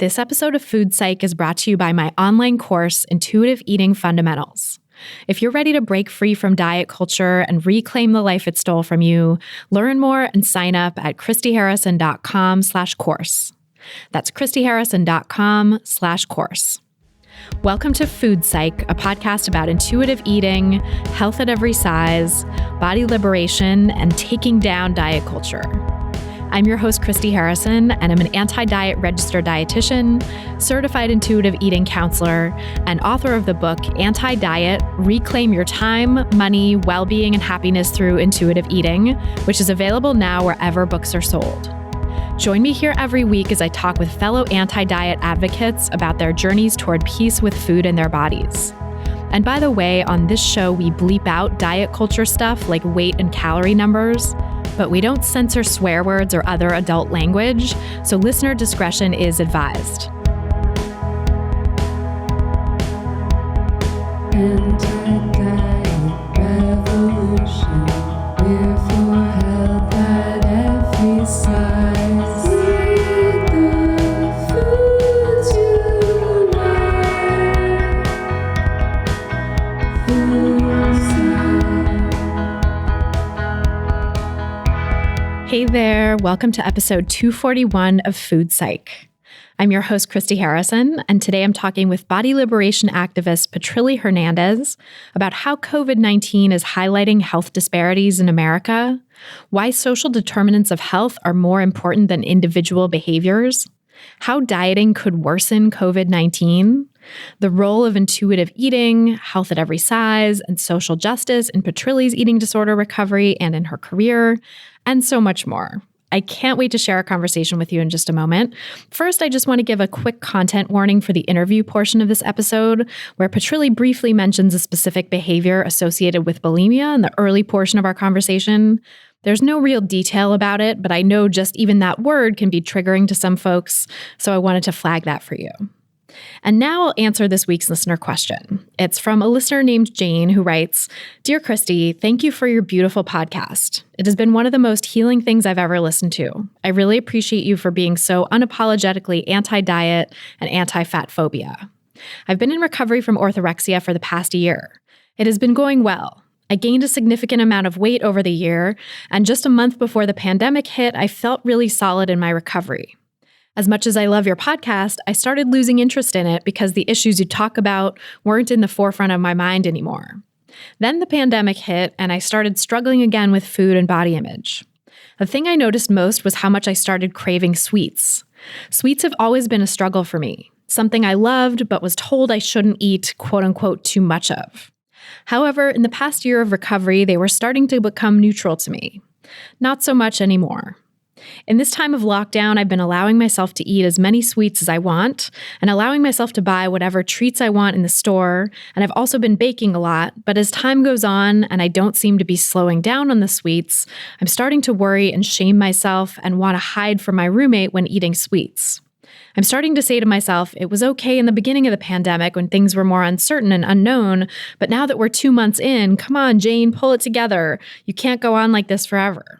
This episode of Food Psych is brought to you by my online course, Intuitive Eating Fundamentals. If you're ready to break free from diet culture and reclaim the life it stole from you, learn more and sign up at christyharrison.com/course. That's christyharrison.com/course. Welcome to Food Psych, a podcast about intuitive eating, health at every size, body liberation, and taking down diet culture. I'm your host, Christy Harrison, and I'm an anti-diet registered dietitian, certified intuitive eating counselor, and author of the book Anti-Diet: Reclaim Your Time, Money, Well-Being, and Happiness Through Intuitive Eating, which is available now wherever books are sold. Join me here every week as I talk with fellow anti-diet advocates about their journeys toward peace with food and their bodies. And by the way, on this show, we bleep out diet culture stuff like weight and calorie numbers, but we don't censor swear words or other adult language, so listener discretion is advised. Anti-diet revolution, we're for health at every size. Eat the foods you like. Food Psych. Hey there, welcome to episode 241 of Food Psych. I'm your host, Christy Harrison, and today I'm talking with body liberation activist Patrilie Hernandez about how COVID-19 is highlighting health disparities in America, why social determinants of health are more important than individual behaviors, how dieting could worsen COVID-19, the role of intuitive eating, health at every size, and social justice in Patrilie's eating disorder recovery and in her career, and so much more. I can't wait to share a conversation with you in just a moment. First, I just want to give a quick content warning for the interview portion of this episode, where Patrilie briefly mentions a specific behavior associated with bulimia in the early portion of our conversation. There's no real detail about it, but I know just even that word can be triggering to some folks, so I wanted to flag that for you. And now I'll answer this week's listener question. It's from a listener named Jane who writes, "Dear Christy, thank you for your beautiful podcast. It has been one of the most healing things I've ever listened to. I really appreciate you for being so unapologetically anti-diet and anti-fatphobia. I've been in recovery from orthorexia for the past year. It has been going well. I gained a significant amount of weight over the year, and just a month before the pandemic hit, I felt really solid in my recovery. As much as I love your podcast, I started losing interest in it because the issues you talk about weren't in the forefront of my mind anymore. Then the pandemic hit, and I started struggling again with food and body image. The thing I noticed most was how much I started craving sweets. Sweets have always been a struggle for me, something I loved but was told I shouldn't eat, quote unquote, too much of. However, in the past year of recovery, they were starting to become neutral to me. Not so much anymore. In this time of lockdown, I've been allowing myself to eat as many sweets as I want and allowing myself to buy whatever treats I want in the store, and I've also been baking a lot, but as time goes on and I don't seem to be slowing down on the sweets, I'm starting to worry and shame myself and want to hide from my roommate when eating sweets. I'm starting to say to myself, it was okay in the beginning of the pandemic when things were more uncertain and unknown, but now that we're 2 months in, come on, Jane, pull it together. You can't go on like this forever.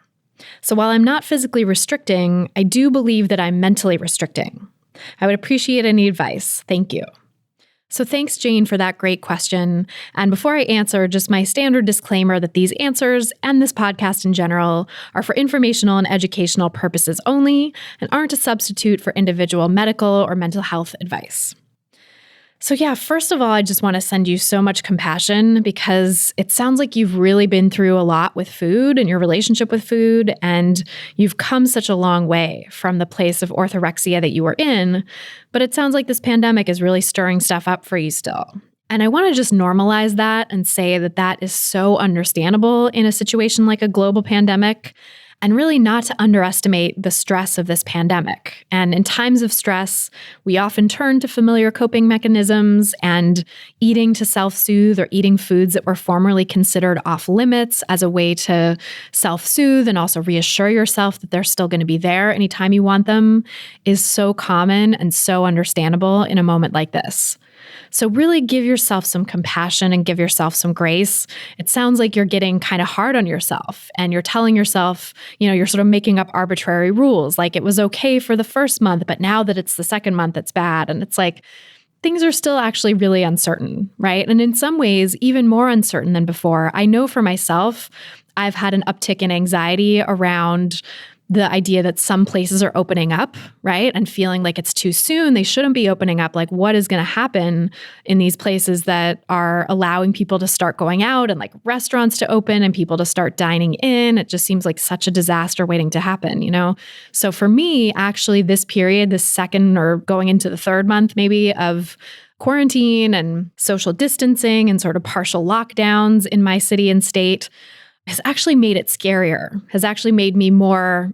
So while I'm not physically restricting, I do believe that I'm mentally restricting. I would appreciate any advice. Thank you." So thanks, Jane, for that great question. And before I answer, just my standard disclaimer that these answers and this podcast in general are for informational and educational purposes only and aren't a substitute for individual medical or mental health advice. So yeah, first of all, I just want to send you so much compassion because it sounds like you've really been through a lot with food and your relationship with food, and you've come such a long way from the place of orthorexia that you were in, but it sounds like this pandemic is really stirring stuff up for you still. And I want to just normalize that and say that that is so understandable in a situation like a global pandemic, and really not to underestimate the stress of this pandemic. And in times of stress, we often turn to familiar coping mechanisms and eating to self-soothe or eating foods that were formerly considered off limits as a way to self-soothe and also reassure yourself that they're still going to be there anytime you want them is so common and so understandable in a moment like this. So really give yourself some compassion and give yourself some grace. It sounds like you're getting kind of hard on yourself and you're telling yourself, you're sort of making up arbitrary rules. Like it was okay for the first month, but now that it's the second month, it's bad. And it's like, things are still actually really uncertain, right? And in some ways, even more uncertain than before. I know for myself, I've had an uptick in anxiety around the idea that some places are opening up, right? And feeling like it's too soon. They shouldn't be opening up. Like, what is going to happen in these places that are allowing people to start going out and like restaurants to open and people to start dining in? It just seems like such a disaster waiting to happen, So for me, actually, this period, this second or going into the third month maybe of quarantine and social distancing and sort of partial lockdowns in my city and state, has actually made it scarier, has actually made me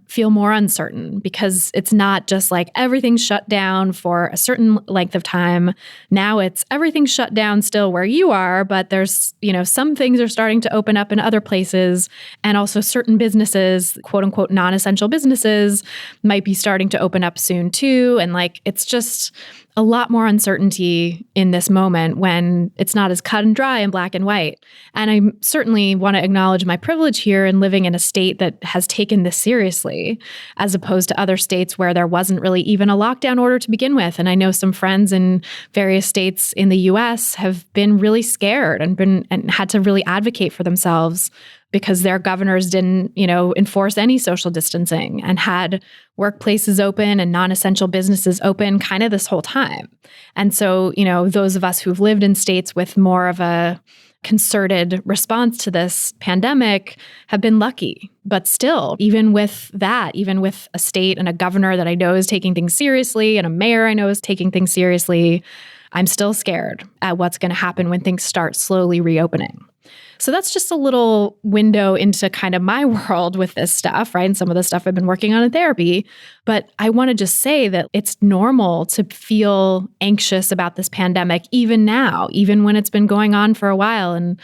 feel more uncertain because it's not just like everything's shut down for a certain length of time. Now it's everything's shut down still where you are, but there's, some things are starting to open up in other places. And also certain businesses, quote unquote, non-essential businesses might be starting to open up soon too. And like, it's just a lot more uncertainty in this moment when it's not as cut and dry and black and white. And I certainly want to acknowledge my privilege here in living in a state that has taken this seriously, as opposed to other states where there wasn't really even a lockdown order to begin with. And I know some friends in various states in the US have been really scared and had to really advocate for themselves because their governors didn't, enforce any social distancing and had workplaces open and non-essential businesses open kind of this whole time. And so, those of us who've lived in states with more of a concerted response to this pandemic have been lucky. But still, even with that, even with a state and a governor that I know is taking things seriously and a mayor I know is taking things seriously, I'm still scared at what's going to happen when things start slowly reopening. So that's just a little window into kind of my world with this stuff, right? And some of the stuff I've been working on in therapy. But I want to just say that it's normal to feel anxious about this pandemic, even now, even when it's been going on for a while. And,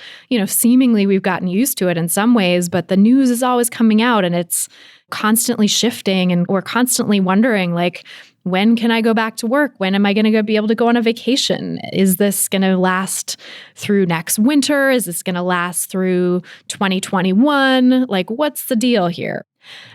seemingly we've gotten used to it in some ways, but the news is always coming out and it's constantly shifting. And we're constantly wondering, like, when can I go back to work? When am I going to be able to go on a vacation? Is this going to last through next winter? Is this going to last through 2021? Like, what's the deal here?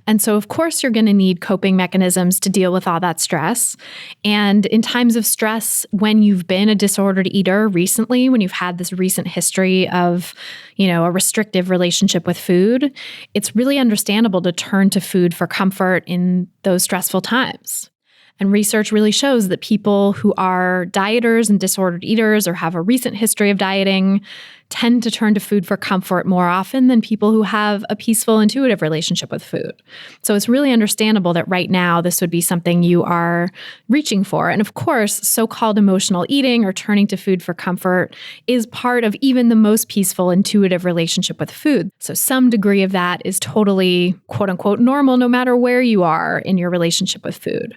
And so, of course, you're going to need coping mechanisms to deal with all that stress. And in times of stress, when you've been a disordered eater recently, when you've had this recent history of, a restrictive relationship with food, it's really understandable to turn to food for comfort in those stressful times. And research really shows that people who are dieters and disordered eaters or have a recent history of dieting tend to turn to food for comfort more often than people who have a peaceful, intuitive relationship with food. So it's really understandable that right now this would be something you are reaching for. And of course, so-called emotional eating or turning to food for comfort is part of even the most peaceful, intuitive relationship with food. So some degree of that is totally, quote unquote, normal no matter where you are in your relationship with food.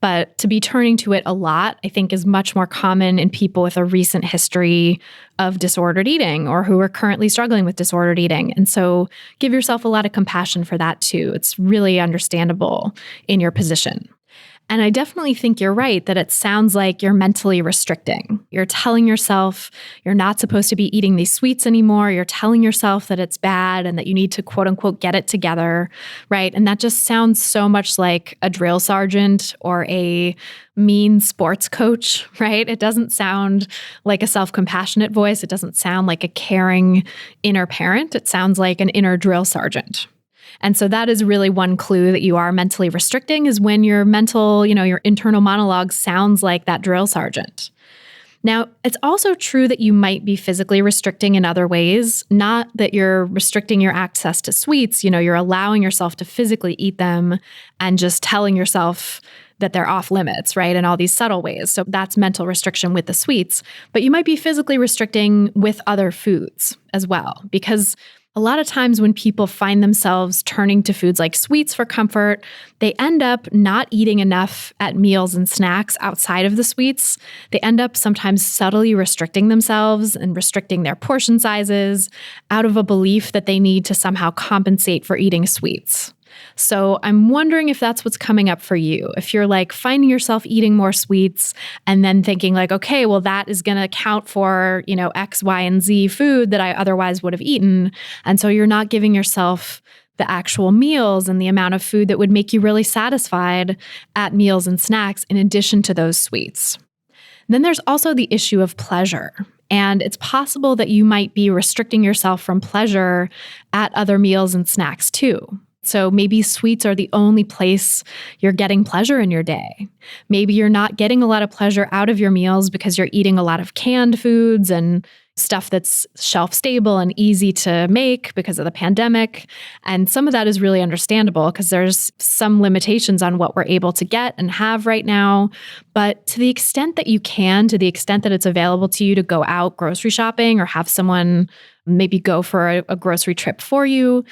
But to be turning to it a lot, I think, is much more common in people with a recent history of disordered eating or who are currently struggling with disordered eating. And so give yourself a lot of compassion for that too. It's really understandable in your position. And I definitely think you're right that it sounds like you're mentally restricting. You're telling yourself you're not supposed to be eating these sweets anymore. You're telling yourself that it's bad and that you need to, quote unquote, get it together, right? And that just sounds so much like a drill sergeant or a mean sports coach, right? It doesn't sound like a self-compassionate voice. It doesn't sound like a caring inner parent. It sounds like an inner drill sergeant. And so that is really one clue that you are mentally restricting is when your mental, your internal monologue sounds like that drill sergeant. Now, it's also true that you might be physically restricting in other ways, not that you're restricting your access to sweets, you're allowing yourself to physically eat them and just telling yourself that they're off limits, right? In all these subtle ways. So that's mental restriction with the sweets. But you might be physically restricting with other foods as well, because a lot of times when people find themselves turning to foods like sweets for comfort, they end up not eating enough at meals and snacks outside of the sweets. They end up sometimes subtly restricting themselves and restricting their portion sizes out of a belief that they need to somehow compensate for eating sweets. So I'm wondering if that's what's coming up for you. If you're like finding yourself eating more sweets and then thinking like, okay, well, that is going to account for, X, Y, and Z food that I otherwise would have eaten. And so you're not giving yourself the actual meals and the amount of food that would make you really satisfied at meals and snacks in addition to those sweets. Then there's also the issue of pleasure. And it's possible that you might be restricting yourself from pleasure at other meals and snacks too. So maybe sweets are the only place you're getting pleasure in your day. Maybe you're not getting a lot of pleasure out of your meals because you're eating a lot of canned foods and stuff that's shelf stable and easy to make because of the pandemic. And some of that is really understandable because there's some limitations on what we're able to get and have right now. But to the extent that you can, to the extent that it's available to you to go out grocery shopping or have someone maybe go for a grocery trip for you,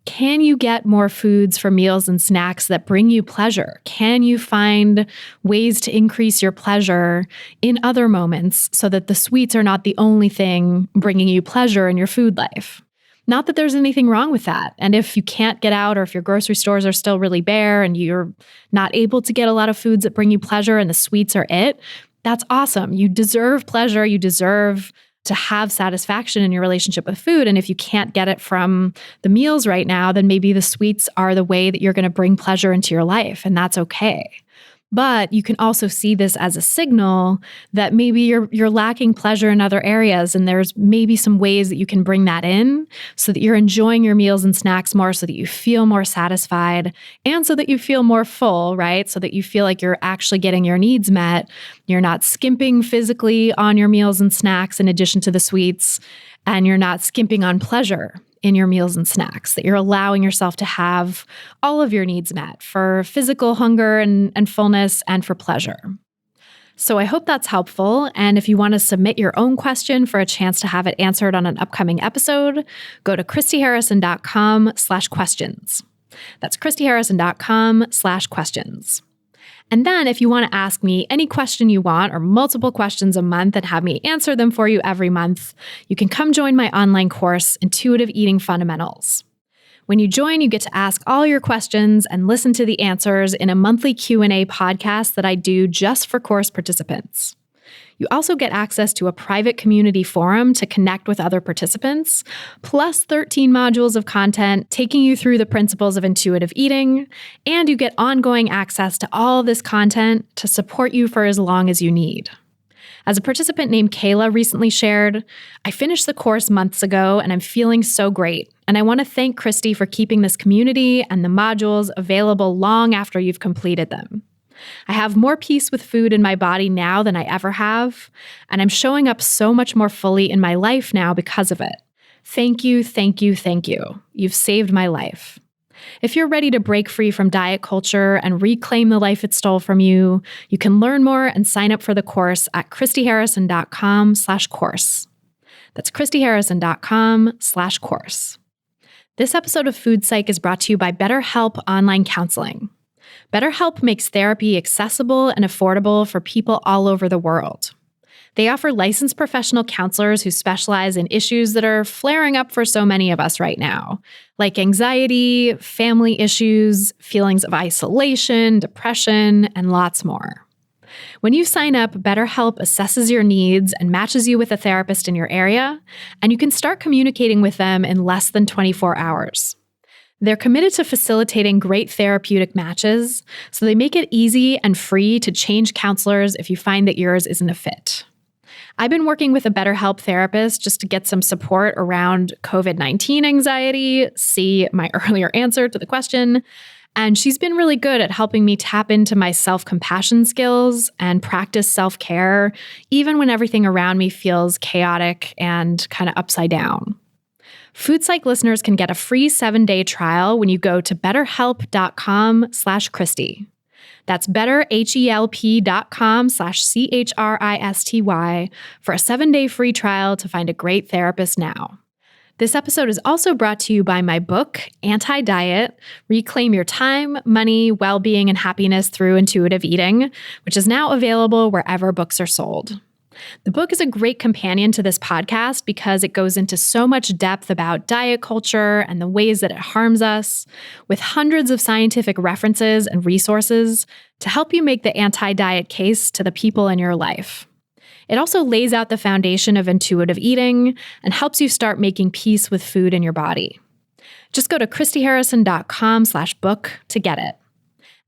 can you get more foods for meals and snacks that bring you pleasure? Can you find ways to increase your pleasure in other moments so that the sweets are not the only thing bringing you pleasure in your food life? Not that there's anything wrong with that. And if you can't get out or if your grocery stores are still really bare and you're not able to get a lot of foods that bring you pleasure and the sweets are it, that's awesome. You deserve pleasure. You deserve to have satisfaction in your relationship with food. And if you can't get it from the meals right now, then maybe the sweets are the way that you're going to bring pleasure into your life, and that's okay. But you can also see this as a signal that maybe you're lacking pleasure in other areas, and there's maybe some ways that you can bring that in so that you're enjoying your meals and snacks more, so that you feel more satisfied and so that you feel more full, right? So that you feel like you're actually getting your needs met. You're not skimping physically on your meals and snacks in addition to the sweets, and you're not skimping on pleasure in your meals and snacks, that you're allowing yourself to have all of your needs met for physical hunger and fullness and for pleasure. So I hope that's helpful. And if you want to submit your own question for a chance to have it answered on an upcoming episode, go to christyharrison.com/questions. That's christyharrison.com/questions. And then if you want to ask me any question you want or multiple questions a month and have me answer them for you every month, you can come join my online course, Intuitive Eating Fundamentals. When you join, you get to ask all your questions and listen to the answers in a monthly Q&A podcast that I do just for course participants. You also get access to a private community forum to connect with other participants, plus 13 modules of content taking you through the principles of intuitive eating, and you get ongoing access to all this content to support you for as long as you need. As a participant named Kayla recently shared, I finished the course months ago and I'm feeling so great. And I want to thank Christy for keeping this community and the modules available long after you've completed them. I have more peace with food in my body now than I ever have, and I'm showing up so much more fully in my life now because of it. Thank you, thank you, thank you. You've saved my life. If you're ready to break free from diet culture and reclaim the life it stole from you, you can learn more and sign up for the course at christyharrison.com/course. That's christyharrison.com/course. This episode of Food Psych is brought to you by BetterHelp Online Counseling. BetterHelp makes therapy accessible and affordable for people all over the world. They offer licensed professional counselors who specialize in issues that are flaring up for so many of us right now, like anxiety, family issues, feelings of isolation, depression, and lots more. When you sign up, BetterHelp assesses your needs and matches you with a therapist in your area, and you can start communicating with them in less than 24 hours. They're committed to facilitating great therapeutic matches, so they make it easy and free to change counselors if you find that yours isn't a fit. I've been working with a BetterHelp therapist just to get some support around COVID-19 anxiety, see my earlier answer to the question, and she's been really good at helping me tap into my self-compassion skills and practice self-care, even when everything around me feels chaotic and kind of upside down. Food Psych listeners can get a free 7-day trial when you go to betterhelp.com/Christy. That's betterhelp.com/CHRISTY for a 7-day free trial to find a great therapist now. This episode is also brought to you by my book, Anti-Diet, Reclaim Your Time, Money, Well-Being, and Happiness Through Intuitive Eating, which is now available wherever books are sold. The book is a great companion to this podcast because it goes into so much depth about diet culture and the ways that it harms us, with hundreds of scientific references and resources to help you make the anti-diet case to the people in your life. It also lays out the foundation of intuitive eating and helps you start making peace with food in your body. Just go to christyharrison.com/book to get it.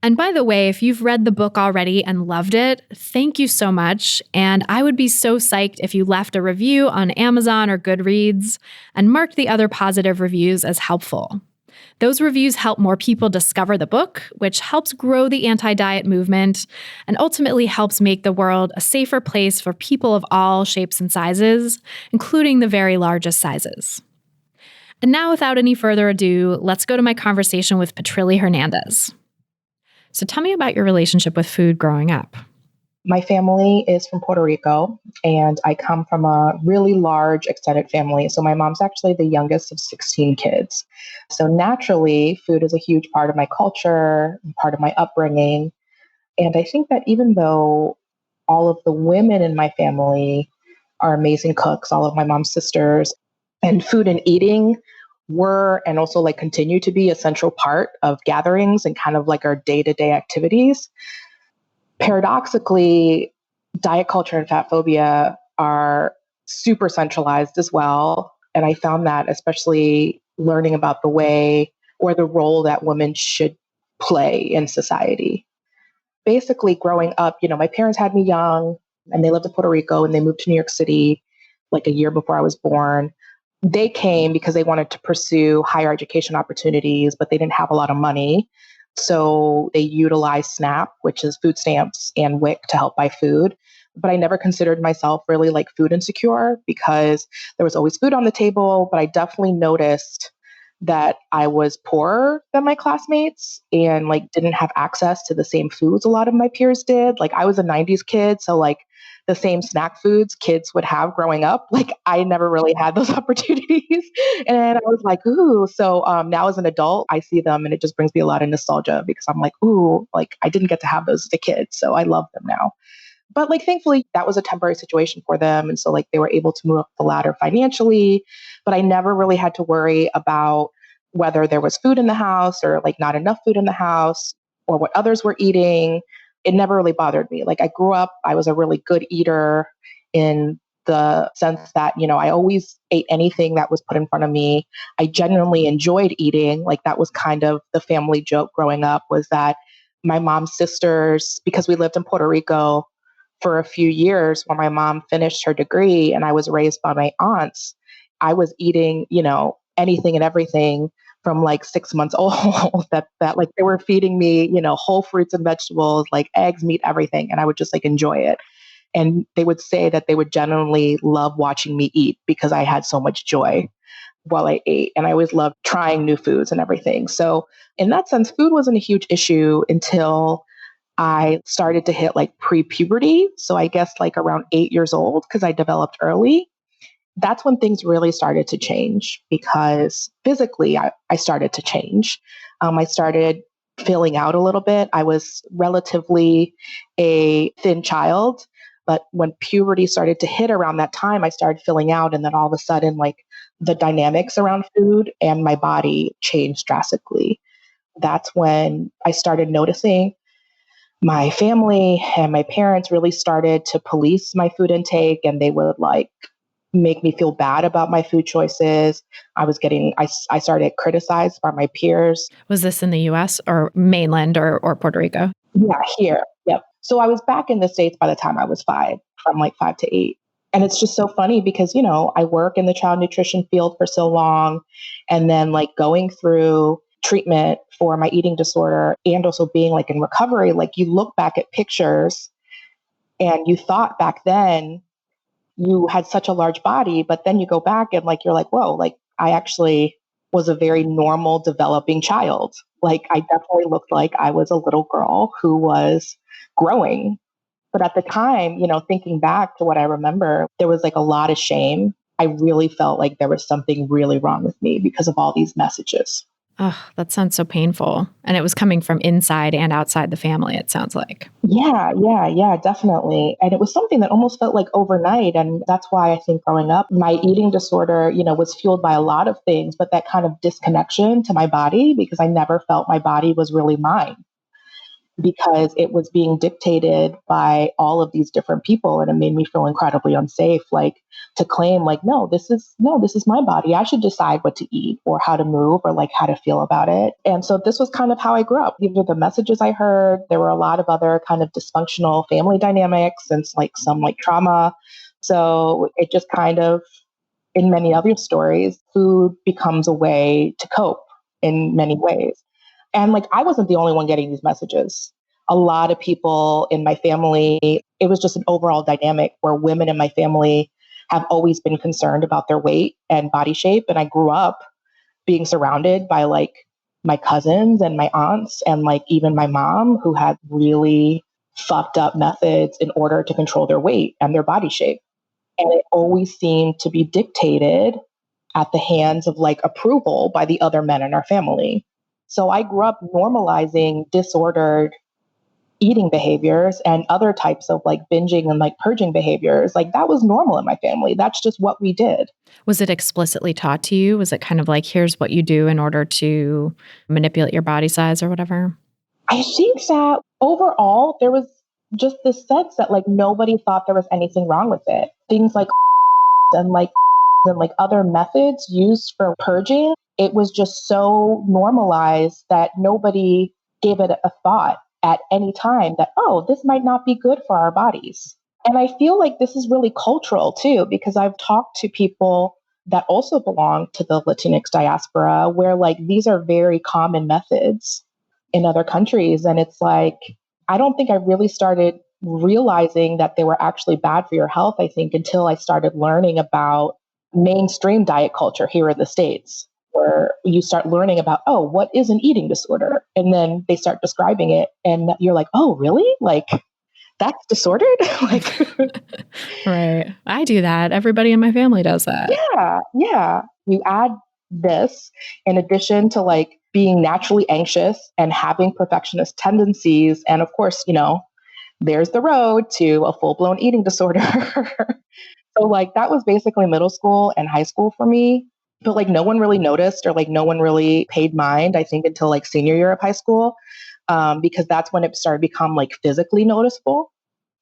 And by the way, if you've read the book already and loved it, thank you so much. And I would be so psyched if you left a review on Amazon or Goodreads and marked the other positive reviews as helpful. Those reviews help more people discover the book, which helps grow the anti-diet movement and ultimately helps make the world a safer place for people of all shapes and sizes, including the very largest sizes. And now, without any further ado, let's go to my conversation with Patrilie Hernandez. So tell me about your relationship with food growing up. My family is from Puerto Rico, and I come from a really large extended family. So my mom's actually the youngest of 16 kids. So naturally, food is a huge part of my culture, part of my upbringing. And I think that even though all of the women in my family are amazing cooks, all of my mom's sisters, and food and eating were and also like continue to be a central part of gatherings and kind of like our day-to-day activities. Paradoxically, diet culture and fat phobia are super centralized as well. And I found that especially learning about the way or the role that women should play in society. Basically, growing up, my parents had me young and they lived in Puerto Rico and they moved to New York City like a year before I was born. They came because they wanted to pursue higher education opportunities, but they didn't have a lot of money. So they utilized SNAP, which is food stamps, and WIC to help buy food. But I never considered myself really like food insecure because there was always food on the table. But I definitely noticed that I was poorer than my classmates and like didn't have access to the same foods a lot of my peers did. Like I was a 90s kid. So like the same snack foods kids would have growing up. Like I never really had those opportunities. And I was like, ooh. So now as an adult, I see them and it just brings me a lot of nostalgia because I'm like, ooh, like I didn't get to have those as a kid. So I love them now. But like, thankfully, that was a temporary situation for them. And so like they were able to move up the ladder financially, but I never really had to worry about whether there was food in the house or like not enough food in the house or what others were eating. It never really bothered me. Like I grew up, I was a really good eater in the sense that, I always ate anything that was put in front of me. I genuinely enjoyed eating. Like that was kind of the family joke growing up was that my mom's sisters, because we lived in Puerto Rico for a few years when my mom finished her degree and I was raised by my aunts, I was eating, anything and everything from like 6 months old that like they were feeding me, whole fruits and vegetables, like eggs, meat, everything. And I would just like enjoy it. And they would say that they would genuinely love watching me eat because I had so much joy while I ate. And I always loved trying new foods and everything. So in that sense, food wasn't a huge issue until I started to hit like pre-puberty. So I guess like around 8 years old, because I developed early. That's when things really started to change because physically I started to change. I started filling out a little bit. I was relatively a thin child, but when puberty started to hit around that time, I started filling out. And then all of a sudden, like the dynamics around food and my body changed drastically. That's when I started noticing my family and my parents really started to police my food intake, and they would like make me feel bad about my food choices. I started criticized by my peers. Was this in the US or mainland or Puerto Rico? Yeah, here. Yep. So I was back in the States by the time I was 5, from like 5 to 8. And it's just so funny because, I work in the child nutrition field for so long. And then like going through treatment for my eating disorder and also being like in recovery, like you look back at pictures and you thought back then you had such a large body, but then you go back and like, you're like, whoa, like I actually was a very normal developing child. Like I definitely looked like I was a little girl who was growing. But at the time, thinking back to what I remember, there was like a lot of shame. I really felt like there was something really wrong with me because of all these messages. Oh, that sounds so painful. And it was coming from inside and outside the family, it sounds like. Yeah, definitely. And it was something that almost felt like overnight. And that's why I think growing up, my eating disorder, was fueled by a lot of things, but that kind of disconnection to my body, because I never felt my body was really mine, because it was being dictated by all of these different people, and it made me feel incredibly unsafe, like to claim like, no, this is my body, I should decide what to eat or how to move or like how to feel about it. And so this was kind of how I grew up. These were the messages I heard. There were a lot of other kind of dysfunctional family dynamics and like some like trauma. So it just kind of, in many other stories, food becomes a way to cope in many ways. And like, I wasn't the only one getting these messages. A lot of people in my family, it was just an overall dynamic where women in my family have always been concerned about their weight and body shape. And I grew up being surrounded by like my cousins and my aunts and like even my mom, who had really fucked up methods in order to control their weight and their body shape. And it always seemed to be dictated at the hands of like approval by the other men in our family. So I grew up normalizing disordered eating behaviors and other types of like binging and like purging behaviors. Like that was normal in my family. That's just what we did. Was it explicitly taught to you? Was it kind of like, here's what you do in order to manipulate your body size or whatever? I think that overall, there was just this sense that like nobody thought there was anything wrong with it. Things like and like and like other methods used for purging, it was just so normalized that nobody gave it a thought at any time that, oh, this might not be good for our bodies. And I feel like this is really cultural too, because I've talked to people that also belong to the Latinx diaspora where like these are very common methods in other countries. And it's like, I don't think I really started realizing that they were actually bad for your health, I think, until I started learning about mainstream diet culture here in the States, where you start learning about, oh, what is an eating disorder? And then they start describing it. And you're like, oh, really? Like, that's disordered? Like, Right. I do that. Everybody in my family does that. yeah. You add this in addition to like being naturally anxious and having perfectionist tendencies. And of course, there's the road to a full-blown eating disorder. So like that was basically middle school and high school for me. But like no one really noticed or like no one really paid mind, I think, until like senior year of high school, because that's when it started to become like physically noticeable.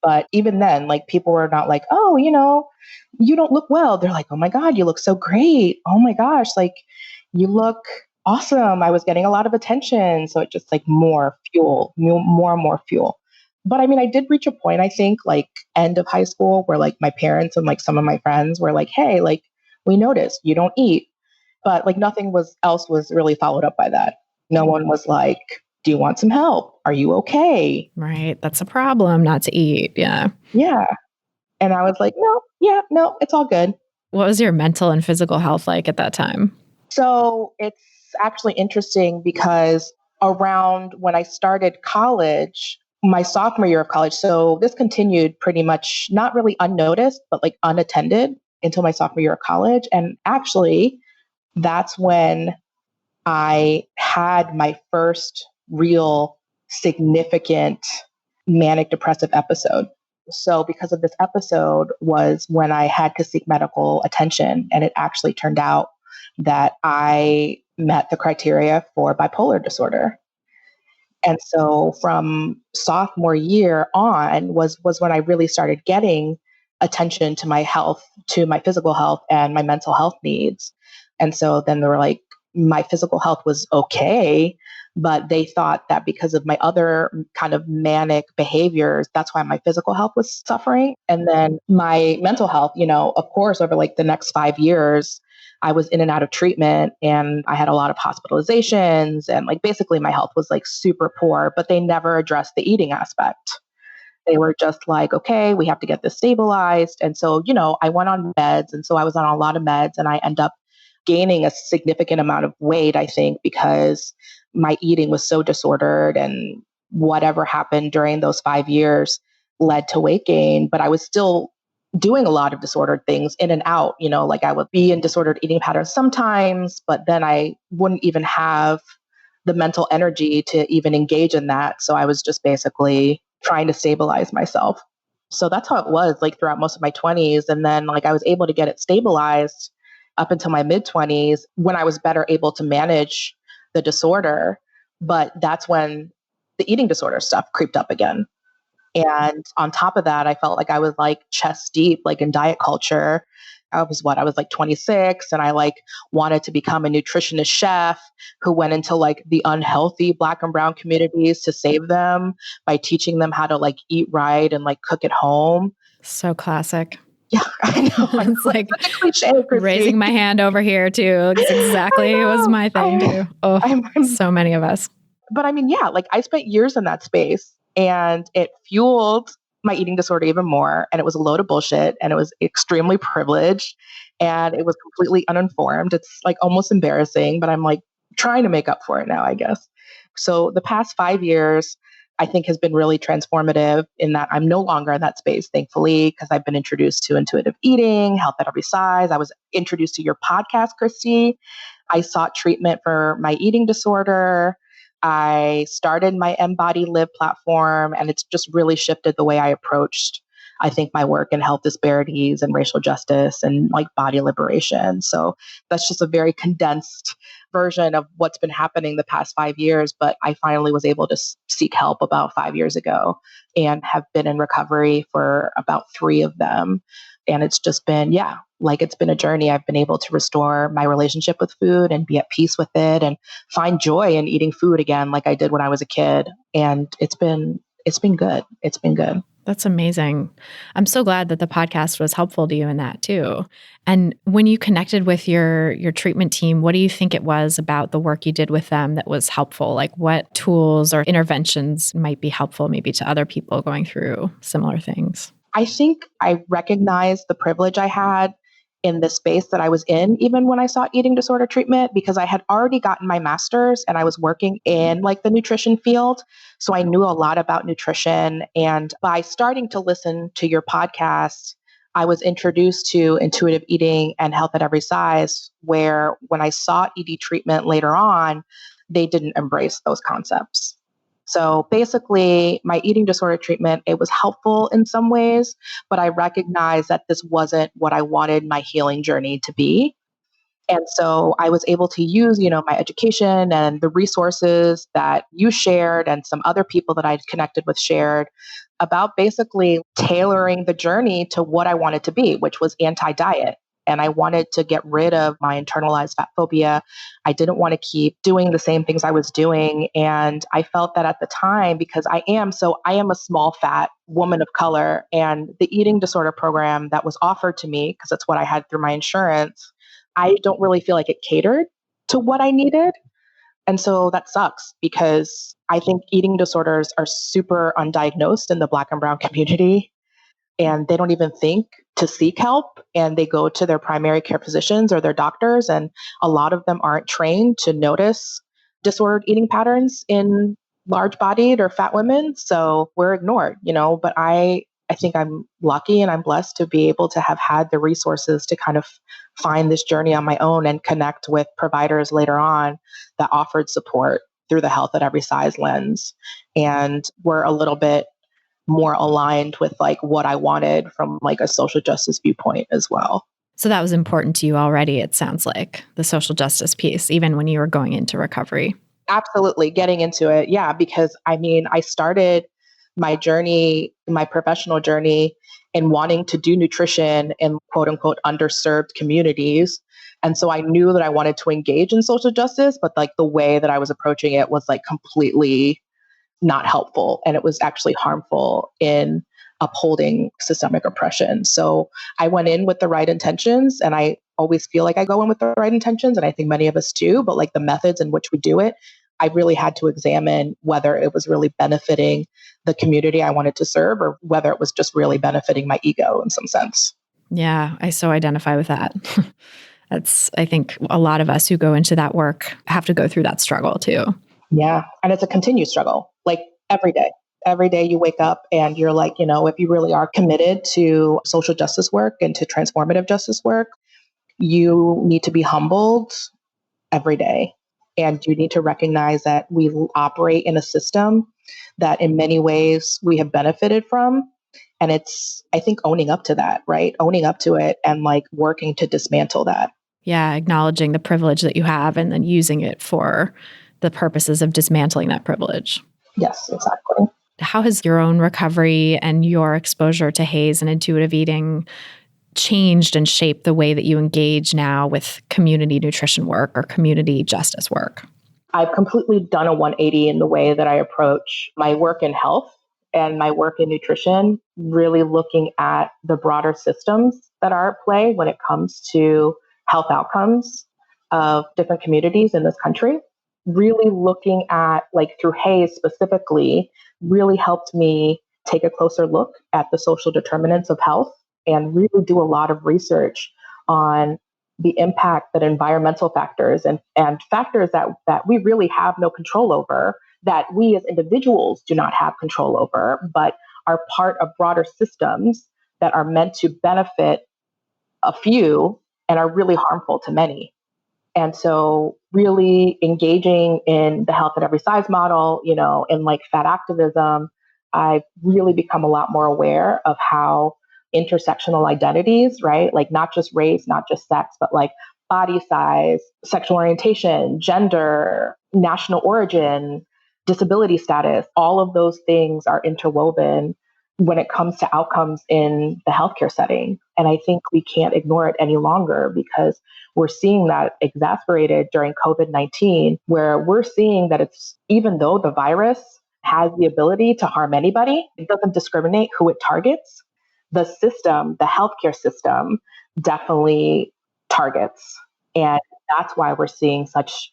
But even then, like people were not like, oh, you don't look well. They're like, oh my God, you look so great. Oh my gosh, like you look awesome. I was getting a lot of attention. So it just like more fuel, more and more fuel. But I mean, I did reach a point, I think, like end of high school where like my parents and like some of my friends were like, hey, like we noticed you don't eat. But like nothing else was really followed up by that. No one was like, do you want some help? Are you okay? Right. That's a problem not to eat. Yeah. Yeah. And I was like, no, it's all good. What was your mental and physical health like at that time? So it's actually interesting because around when I started college, my sophomore year of college, so this continued pretty much not really unnoticed, but like unattended until my sophomore year of college. And actually, that's when I had my first real significant manic depressive episode. So because of this episode was when I had to seek medical attention. And it actually turned out that I met the criteria for bipolar disorder. And so from sophomore year on was when I really started getting attention to my health, to my physical health and my mental health needs. And so then they were like, my physical health was okay, but they thought that because of my other kind of manic behaviors, that's why my physical health was suffering. And then my mental health, of course, over like the next 5 years, I was in and out of treatment and I had a lot of hospitalizations and like basically my health was like super poor, but they never addressed the eating aspect. They were just like, okay, we have to get this stabilized. And so, I went on meds. And so I was on a lot of meds and I end up gaining a significant amount of weight, I think, because my eating was so disordered and whatever happened during those 5 years led to weight gain. But I was still doing a lot of disordered things in and out, like I would be in disordered eating patterns sometimes, but then I wouldn't even have the mental energy to even engage in that. So I was just basically trying to stabilize myself. So that's how it was like throughout most of my 20s. And then like I was able to get it stabilized up until my mid 20s when I was better able to manage the disorder. But that's when the eating disorder stuff creeped up again. And on top of that, I felt like I was like chest deep, like in diet culture. I was like 26 and I like wanted to become a nutritionist chef who went into like the unhealthy Black and brown communities to save them by teaching them how to like eat right and like cook at home. So classic. Yeah, I know. It's like such a cliche, Christy. raising my hand over here too. It's exactly it was my thing too. Oh, so many of us. But I mean, yeah, like I spent years in that space and it fueled my eating disorder even more. And it was a load of bullshit and it was extremely privileged and it was completely uninformed. It's like almost embarrassing, but I'm like trying to make up for it now, I guess. So the past 5 years, I think has been really transformative in that I'm no longer in that space, thankfully, because I've been introduced to intuitive eating, health at every size. I was introduced to your podcast, Christy. I sought treatment for my eating disorder. I started my Embody Live platform, and it's just really shifted the way I approached, I think, my work in health disparities and racial justice and like body liberation. So that's just a very condensed version of what's been happening the past 5 years. But I finally was able to seek help about 5 years ago and have been in recovery for about 3 of them. And it's just been, it's been a journey. I've been able to restore my relationship with food and be at peace with it and find joy in eating food again, like I did when I was a kid. And it's been good. It's been good. That's amazing. I'm so glad that the podcast was helpful to you in that too. And when you connected with your treatment team, what do you think it was about the work you did with them that was helpful? Like what tools or interventions might be helpful maybe to other people going through similar things? I think I recognized the privilege I had in the space that I was in, even when I sought eating disorder treatment, because I had already gotten my master's and I was working in like the nutrition field. So I knew a lot about nutrition. And by starting to listen to your podcast, I was introduced to intuitive eating and health at every size, where when I sought ED treatment later on, they didn't embrace those concepts. So basically, my eating disorder treatment, it was helpful in some ways, but I recognized that this wasn't what I wanted my healing journey to be. And so I was able to use, my education and the resources that you shared and some other people that I'd connected with shared about basically tailoring the journey to what I wanted to be, which was anti-diet. And I wanted to get rid of my internalized fat phobia. I didn't want to keep doing the same things I was doing. And I felt that at the time, because I am a small fat woman of color, and the eating disorder program that was offered to me, because that's what I had through my insurance, I don't really feel like it catered to what I needed. And so that sucks, because I think eating disorders are super undiagnosed in the Black and brown community. And they don't even think to seek help, and they go to their primary care physicians or their doctors. And a lot of them aren't trained to notice disordered eating patterns in large bodied or fat women. So we're ignored, but I think I'm lucky and I'm blessed to be able to have had the resources to kind of find this journey on my own and connect with providers later on that offered support through the health at every size lens. And we're a little bit more aligned with like what I wanted from like a social justice viewpoint as well. So that was important to you already, it sounds like, the social justice piece, even when you were going into recovery. Absolutely. Getting into it. Yeah. Because I started my journey, my professional journey, in wanting to do nutrition in quote unquote underserved communities. And so I knew that I wanted to engage in social justice, but like the way that I was approaching it was like completely not helpful. And it was actually harmful in upholding systemic oppression. So I went in with the right intentions, and I always feel like I go in with the right intentions. And I think many of us do, but like the methods in which we do it, I really had to examine whether it was really benefiting the community I wanted to serve, or whether it was just really benefiting my ego in some sense. Yeah, I so identify with that. I think a lot of us who go into that work have to go through that struggle too. Yeah. And it's a continued struggle, like every day. Every day you wake up and you're like, if you really are committed to social justice work and to transformative justice work, you need to be humbled every day. And you need to recognize that we operate in a system that in many ways we have benefited from. And it's, I think, owning up to that, right? Owning up to it and like working to dismantle that. Yeah, acknowledging the privilege that you have and then using it for the purposes of dismantling that privilege. Yes, exactly. How has your own recovery and your exposure to HAES and intuitive eating changed and shaped the way that you engage now with community nutrition work or community justice work? I've completely done a 180 in the way that I approach my work in health and my work in nutrition, really looking at the broader systems that are at play when it comes to health outcomes of different communities in this country. Really looking at, like through HAES specifically, really helped me take a closer look at the social determinants of health and really do a lot of research on the impact that environmental factors and factors that we really have no control over, that we as individuals do not have control over, but are part of broader systems that are meant to benefit a few and are really harmful to many. And so really engaging in the health at every size model, in like fat activism, I've really become a lot more aware of how intersectional identities, right? Like not just race, not just sex, but like body size, sexual orientation, gender, national origin, disability status, all of those things are interwoven when it comes to outcomes in the healthcare setting. And I think we can't ignore it any longer because we're seeing that exacerbated during COVID-19, where we're seeing that it's, even though the virus has the ability to harm anybody, it doesn't discriminate who it targets. The system, the healthcare system, definitely targets. And that's why we're seeing such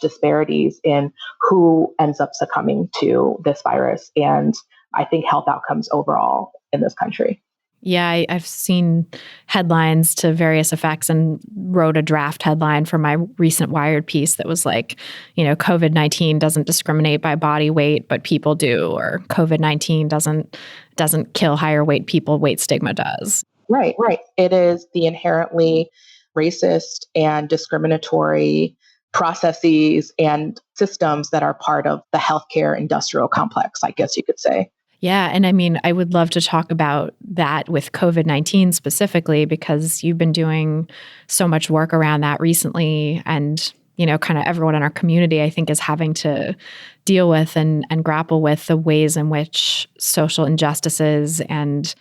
disparities in who ends up succumbing to this virus and I think health outcomes overall in this country. Yeah, I've seen headlines to various effects and wrote a draft headline for my recent Wired piece that was like, COVID-19 doesn't discriminate by body weight, but people do, or COVID-19 doesn't kill higher weight people, weight stigma does. Right. It is the inherently racist and discriminatory processes and systems that are part of the healthcare industrial complex, I guess you could say. Yeah. And I mean, I would love to talk about that with COVID-19 specifically, because you've been doing so much work around that recently. And, kind of everyone in our community, I think, is having to deal with and grapple with the ways in which social injustices and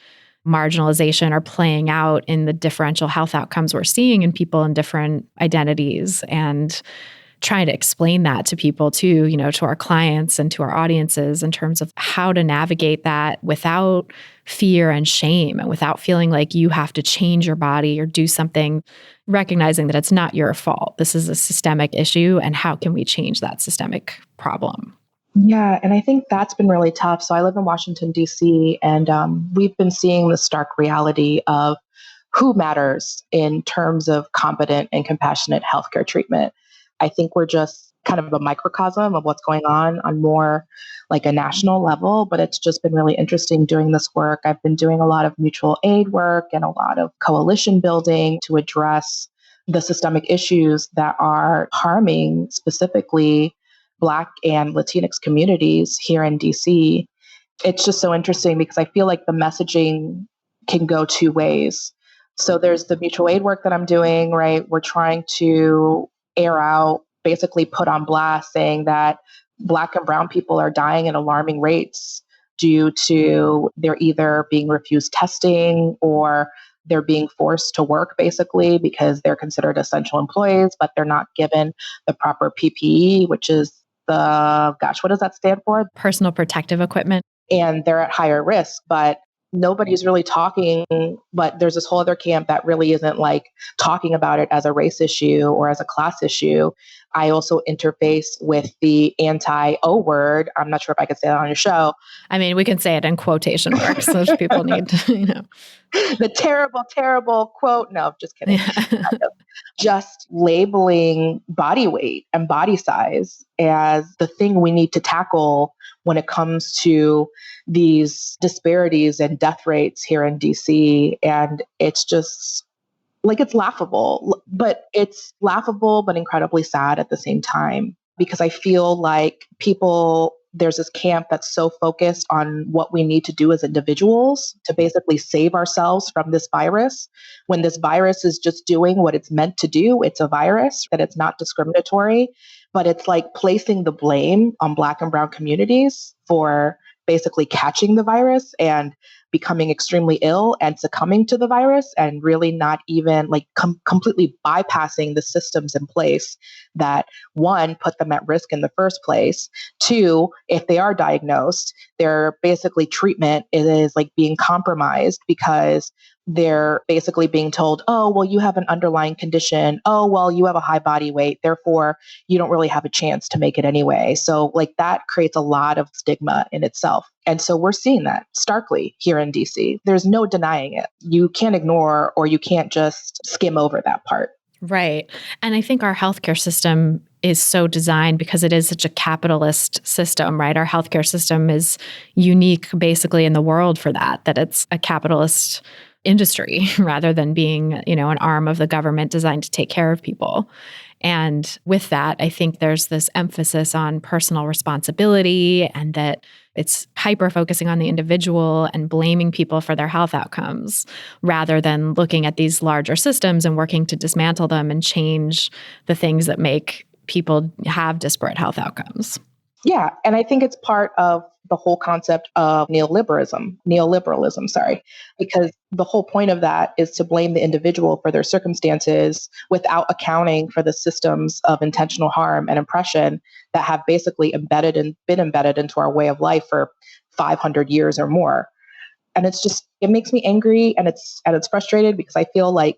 marginalization are playing out in the differential health outcomes we're seeing in people in different identities, and trying to explain that to people too, to our clients and to our audiences in terms of how to navigate that without fear and shame and without feeling like you have to change your body or do something, recognizing that it's not your fault. This is a systemic issue, and how can we change that systemic problem? Yeah, and I think that's been really tough. So I live in Washington, D.C., and we've been seeing the stark reality of who matters in terms of competent and compassionate healthcare treatment. I think we're just kind of a microcosm of what's going on more like a national level, but it's just been really interesting doing this work. I've been doing a lot of mutual aid work and a lot of coalition building to address the systemic issues that are harming specifically Black and Latinx communities here in DC. It's just so interesting because I feel like the messaging can go two ways. So there's the mutual aid work that I'm doing, right? We're trying to air out, basically put on blast, saying that Black and brown people are dying at alarming rates due to they're either being refused testing or they're being forced to work basically because they're considered essential employees, but they're not given the proper PPE, which is what does that stand for? Personal protective equipment. And they're at higher risk, but nobody's really talking But there's this whole other camp that really isn't like talking about it as a race issue or as a class issue. I also interface with the anti-O word. I'm not sure if I could say that on your show. I mean, we can say it in quotation marks. Those people need to, The terrible, terrible quote. No, just kidding. Yeah. Just labeling body weight and body size as the thing we need to tackle when it comes to these disparities and death rates here in DC. And it's just like, it's laughable, but incredibly sad at the same time, because I feel like there's this camp that's so focused on what we need to do as individuals to basically save ourselves from this virus, when this virus is just doing what it's meant to do. It's a virus, that it's not discriminatory, but it's like placing the blame on Black and Brown communities for basically catching the virus and becoming extremely ill and succumbing to the virus, and really not even like completely bypassing the systems in place that, one, put them at risk in the first place. Two, if they are diagnosed, their basically treatment is like being compromised because they're basically being told, oh, well, you have an underlying condition. Oh, well, you have a high body weight. Therefore, you don't really have a chance to make it anyway. So like that creates a lot of stigma in itself. And so we're seeing that starkly here in DC. There's no denying it. You can't ignore, or you can't just skim over that part. Right. And I think our healthcare system is so designed because it is such a capitalist system, right? Our healthcare system is unique basically in the world for that it's a capitalist industry rather than being, an arm of the government designed to take care of people. And with that, I think there's this emphasis on personal responsibility, and that it's hyper focusing on the individual and blaming people for their health outcomes rather than looking at these larger systems and working to dismantle them and change the things that make people have disparate health outcomes. Yeah. And I think it's part of the whole concept of neoliberalism, because the whole point of that is to blame the individual for their circumstances without accounting for the systems of intentional harm and oppression that have basically been embedded into our way of life for 500 years or more. And it makes me angry, and it's frustrated, because I feel like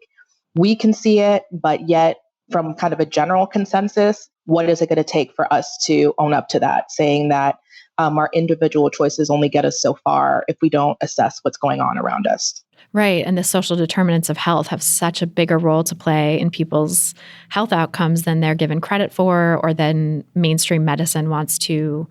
we can see it, but yet from kind of a general consensus, what is it going to take for us to own up to that, saying that our individual choices only get us so far if we don't assess what's going on around us. Right. And the social determinants of health have such a bigger role to play in people's health outcomes than they're given credit for, or than mainstream medicine wants to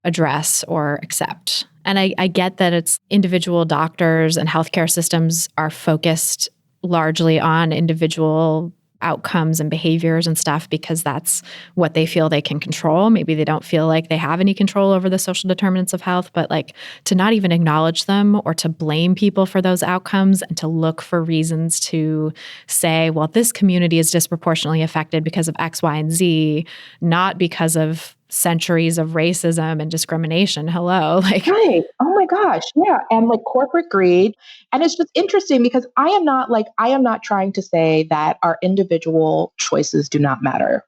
address or accept. And I get that it's individual doctors and healthcare systems are focused largely on individual outcomes and behaviors and stuff because that's what they feel they can control. Maybe they don't feel like they have any control over the social determinants of health, but like to not even acknowledge them or to blame people for those outcomes and to look for reasons to say, well, this community is disproportionately affected because of X, Y, and Z, not because of centuries of racism and discrimination. Hello. Right. Oh my gosh. Yeah. And like corporate greed. And it's just interesting because I am not trying to say that our individual choices do not matter.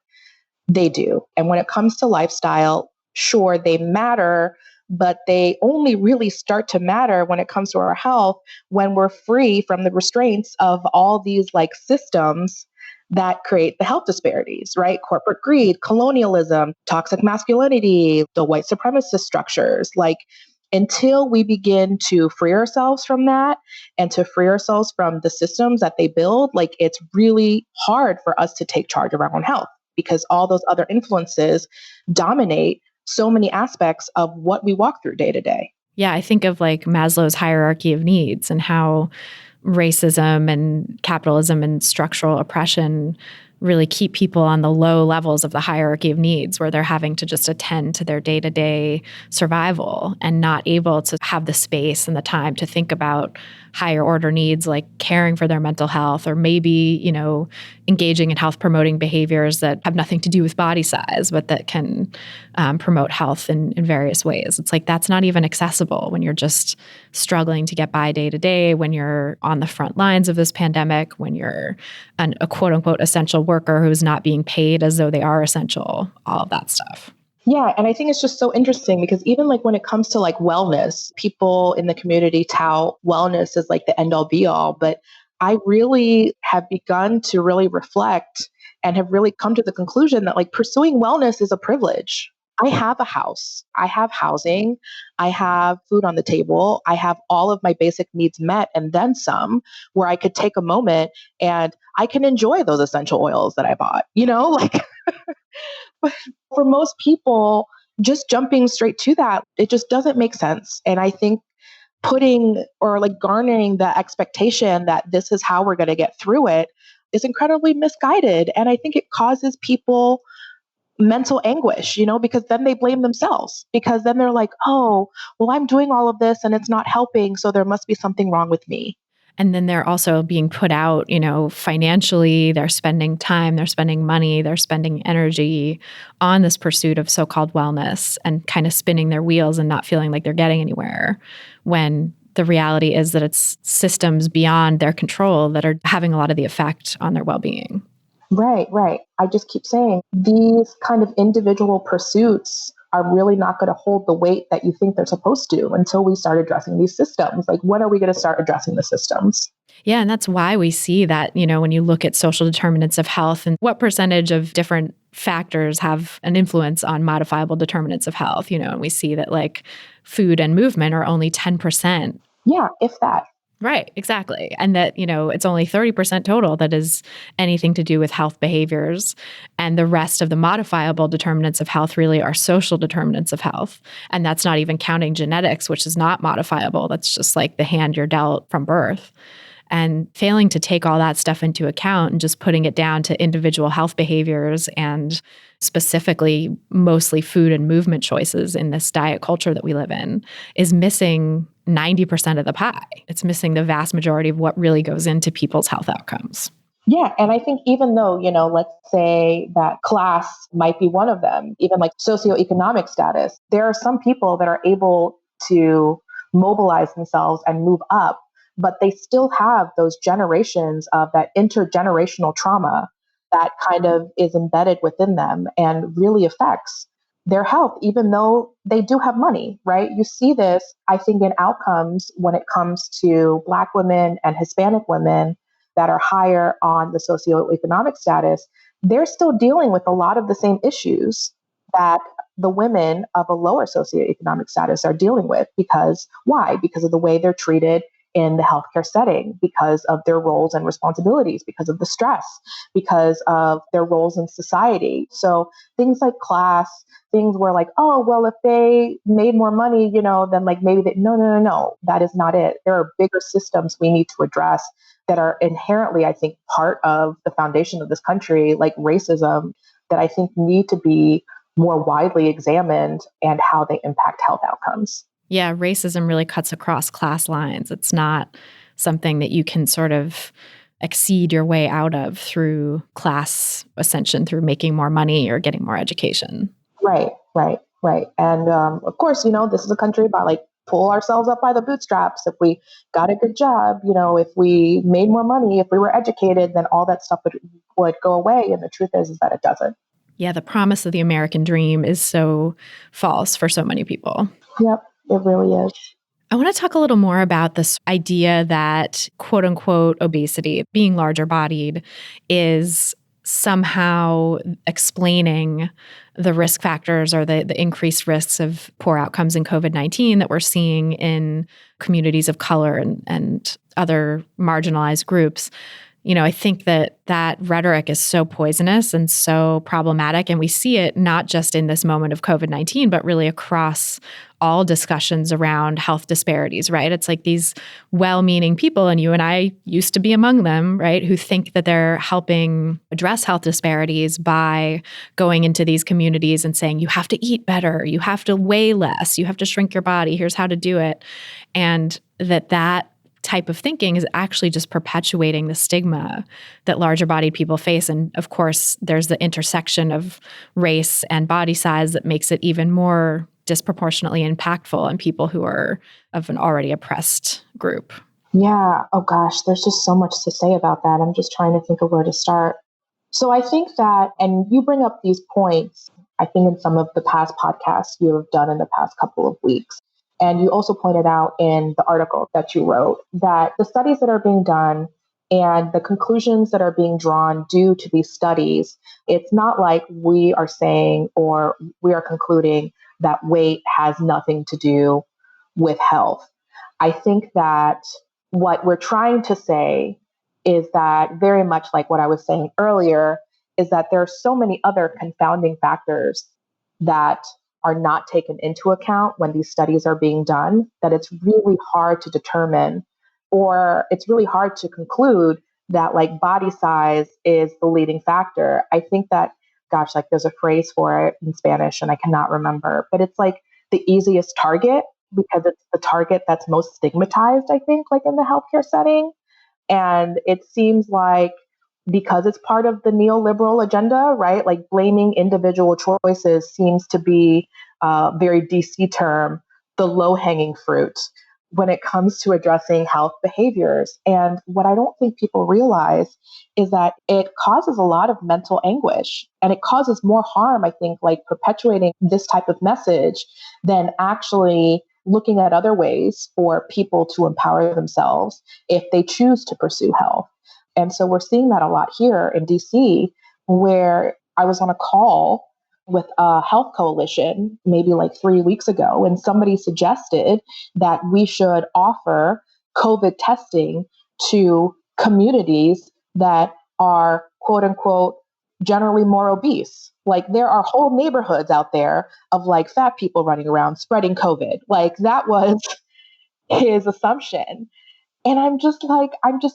They do. And when it comes to lifestyle, sure, they matter, but they only really start to matter when it comes to our health, when we're free from the restraints of all these like systems that create the health disparities, right? Corporate greed, colonialism, toxic masculinity, the white supremacist structures. Like, until we begin to free ourselves from that and to free ourselves from the systems that they build, like, it's really hard for us to take charge of our own health because all those other influences dominate so many aspects of what we walk through day to day. Yeah, I think of like Maslow's hierarchy of needs and how racism and capitalism and structural oppression really keep people on the low levels of the hierarchy of needs, where they're having to just attend to their day-to-day survival and not able to have the space and the time to think about higher order needs like caring for their mental health, or maybe, engaging in health promoting behaviors that have nothing to do with body size, but that can promote health in various ways. It's like that's not even accessible when you're just struggling to get by day to day, when you're on the front lines of this pandemic, when you're a quote unquote essential worker who's not being paid as though they are essential, all of that stuff. Yeah. And I think it's just so interesting because even like when it comes to like wellness, people in the community tout wellness as like the end all be all. But I really have begun to really reflect and have really come to the conclusion that like pursuing wellness is a privilege. I have a house, I have housing, I have food on the table, I have all of my basic needs met and then some, where I could take a moment and I can enjoy those essential oils that I bought, like for most people, just jumping straight to that, it just doesn't make sense. And I think putting or like garnering the expectation that this is how we're going to get through it is incredibly misguided. And I think it causes people mental anguish, because then they blame themselves because then they're like, oh, well, I'm doing all of this and it's not helping. So there must be something wrong with me. And then they're also being put out, financially, they're spending time, they're spending money, they're spending energy on this pursuit of so-called wellness and kind of spinning their wheels and not feeling like they're getting anywhere when the reality is that it's systems beyond their control that are having a lot of the effect on their well-being. Right, right. I just keep saying these kind of individual pursuits are really not going to hold the weight that you think they're supposed to until we start addressing these systems. Like, when are we going to start addressing the systems? Yeah, and that's why we see that, when you look at social determinants of health and what percentage of different factors have an influence on modifiable determinants of health, and we see that like food and movement are only 10%. Yeah, if that. Right, exactly. And that, it's only 30% total that is anything to do with health behaviors. And the rest of the modifiable determinants of health really are social determinants of health. And that's not even counting genetics, which is not modifiable. That's just like the hand you're dealt from birth. And failing to take all that stuff into account and just putting it down to individual health behaviors and specifically mostly food and movement choices in this diet culture that we live in is missing 90% of the pie. It's missing the vast majority of what really goes into people's health outcomes. Yeah. And I think even though, let's say that class might be one of them, even like socioeconomic status, there are some people that are able to mobilize themselves and move up, but they still have those generations of that intergenerational trauma that kind of is embedded within them and really affects their health, even though they do have money, right? You see this, I think, in outcomes when it comes to Black women and Hispanic women that are higher on the socioeconomic status. They're still dealing with a lot of the same issues that the women of a lower socioeconomic status are dealing with. Because why? Because of the way they're treated in the healthcare setting, because of their roles and responsibilities, because of the stress, because of their roles in society. So things like class, things where like, oh, well, if they made more money, then like maybe they, no, that is not it. There are bigger systems we need to address that are inherently, I think, part of the foundation of this country, like racism, that I think need to be more widely examined and how they impact health outcomes. Yeah, racism really cuts across class lines. It's not something that you can sort of exceed your way out of through class ascension, through making more money or getting more education. Right. And of course, this is a country about like pull ourselves up by the bootstraps. If we got a good job, if we made more money, if we were educated, then all that stuff would go away. And the truth is that it doesn't. Yeah, the promise of the American dream is so false for so many people. Yep. It really is. I want to talk a little more about this idea that quote unquote obesity, being larger bodied, is somehow explaining the risk factors or the increased risks of poor outcomes in COVID-19 that we're seeing in communities of color and other marginalized groups. I think that rhetoric is so poisonous and so problematic. And we see it not just in this moment of COVID-19, but really across all discussions around health disparities, right? It's like these well-meaning people, and you and I used to be among them, right, who think that they're helping address health disparities by going into these communities and saying, you have to eat better, you have to weigh less, you have to shrink your body, here's how to do it. And that type of thinking is actually just perpetuating the stigma that larger bodied people face. And of course, there's the intersection of race and body size that makes it even more disproportionately impactful on people who are of an already oppressed group. Yeah. Oh gosh, there's just so much to say about that. I'm just trying to think of where to start. So I think that, and you bring up these points, I think in some of the past podcasts you have done in the past couple of weeks. And you also pointed out in the article that you wrote that the studies that are being done and the conclusions that are being drawn due to these studies, it's not like we are saying or we are concluding that weight has nothing to do with health. I think that what we're trying to say is that, very much like what I was saying earlier, is that there are so many other confounding factors that are not taken into account when these studies are being done, that it's really hard to determine, or it's really hard to conclude that like body size is the leading factor. I think that, gosh, like there's a phrase for it in Spanish and I cannot remember, but it's like the easiest target because it's the target that's most stigmatized, I think, like in the healthcare setting. And it seems like because it's part of the neoliberal agenda, right? Like blaming individual choices seems to be a very DC term, the low-hanging fruit when it comes to addressing health behaviors. And what I don't think people realize is that it causes a lot of mental anguish and it causes more harm, I think, like perpetuating this type of message than actually looking at other ways for people to empower themselves if they choose to pursue health. And so we're seeing that a lot here in DC, where I was on a call with a health coalition maybe like 3 weeks ago, and somebody suggested that we should offer COVID testing to communities that are, quote unquote, generally more obese. Like there are whole neighborhoods out there of like fat people running around spreading COVID. Like that was his assumption. And I'm just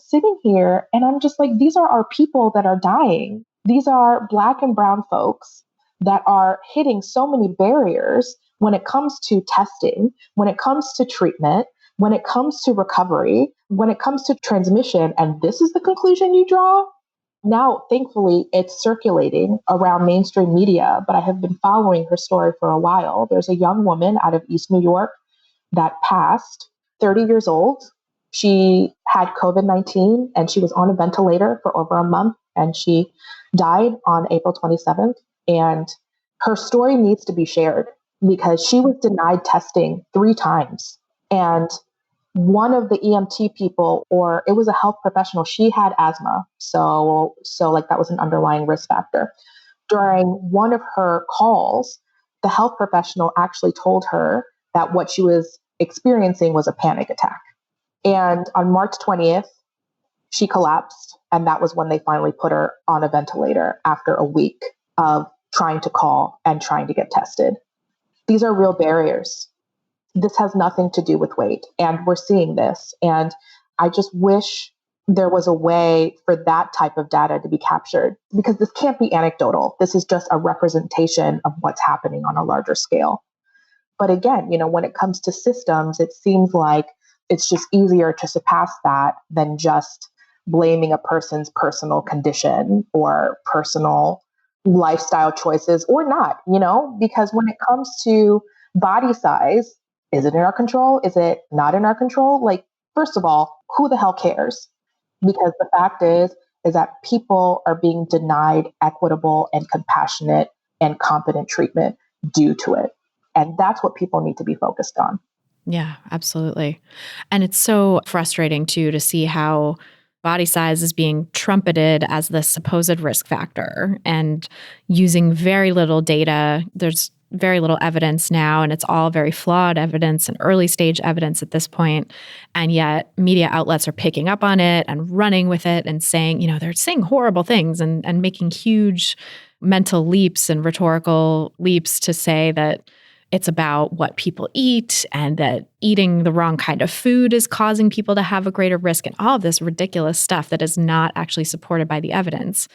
sitting here and I'm just like, these are our people that are dying. These are Black and brown folks that are hitting so many barriers when it comes to testing, when it comes to treatment, when it comes to recovery, when it comes to transmission. And this is the conclusion you draw? Now, thankfully, it's circulating around mainstream media, but I have been following her story for a while. There's a young woman out of East New York that passed, 30 years old. She had COVID-19 and she was on a ventilator for over a month and she died on April 27th. And her story needs to be shared because she was denied testing 3 times. And one of the EMT people, or it was a health professional, she had asthma. So like that was an underlying risk factor. During one of her calls, the health professional actually told her that what she was experiencing was a panic attack. And on March 20th, she collapsed. And that was when they finally put her on a ventilator after a week of trying to call and trying to get tested. These are real barriers. This has nothing to do with weight. And we're seeing this. And I just wish there was a way for that type of data to be captured because this can't be anecdotal. This is just a representation of what's happening on a larger scale. But again, when it comes to systems, it seems like it's just easier to surpass that than just blaming a person's personal condition or personal lifestyle choices or not, because when it comes to body size, is it in our control? Is it not in our control? Like, first of all, who the hell cares? Because the fact is that people are being denied equitable and compassionate and competent treatment due to it. And that's what people need to be focused on. Yeah, absolutely. And it's so frustrating too to see how body size is being trumpeted as the supposed risk factor and using very little data. There's very little evidence now, and it's all very flawed evidence and early stage evidence at this point. And yet media outlets are picking up on it and running with it and saying, they're saying horrible things and making huge mental leaps and rhetorical leaps to say that it's about what people eat and that eating the wrong kind of food is causing people to have a greater risk and all of this ridiculous stuff that is not actually supported by the evidence.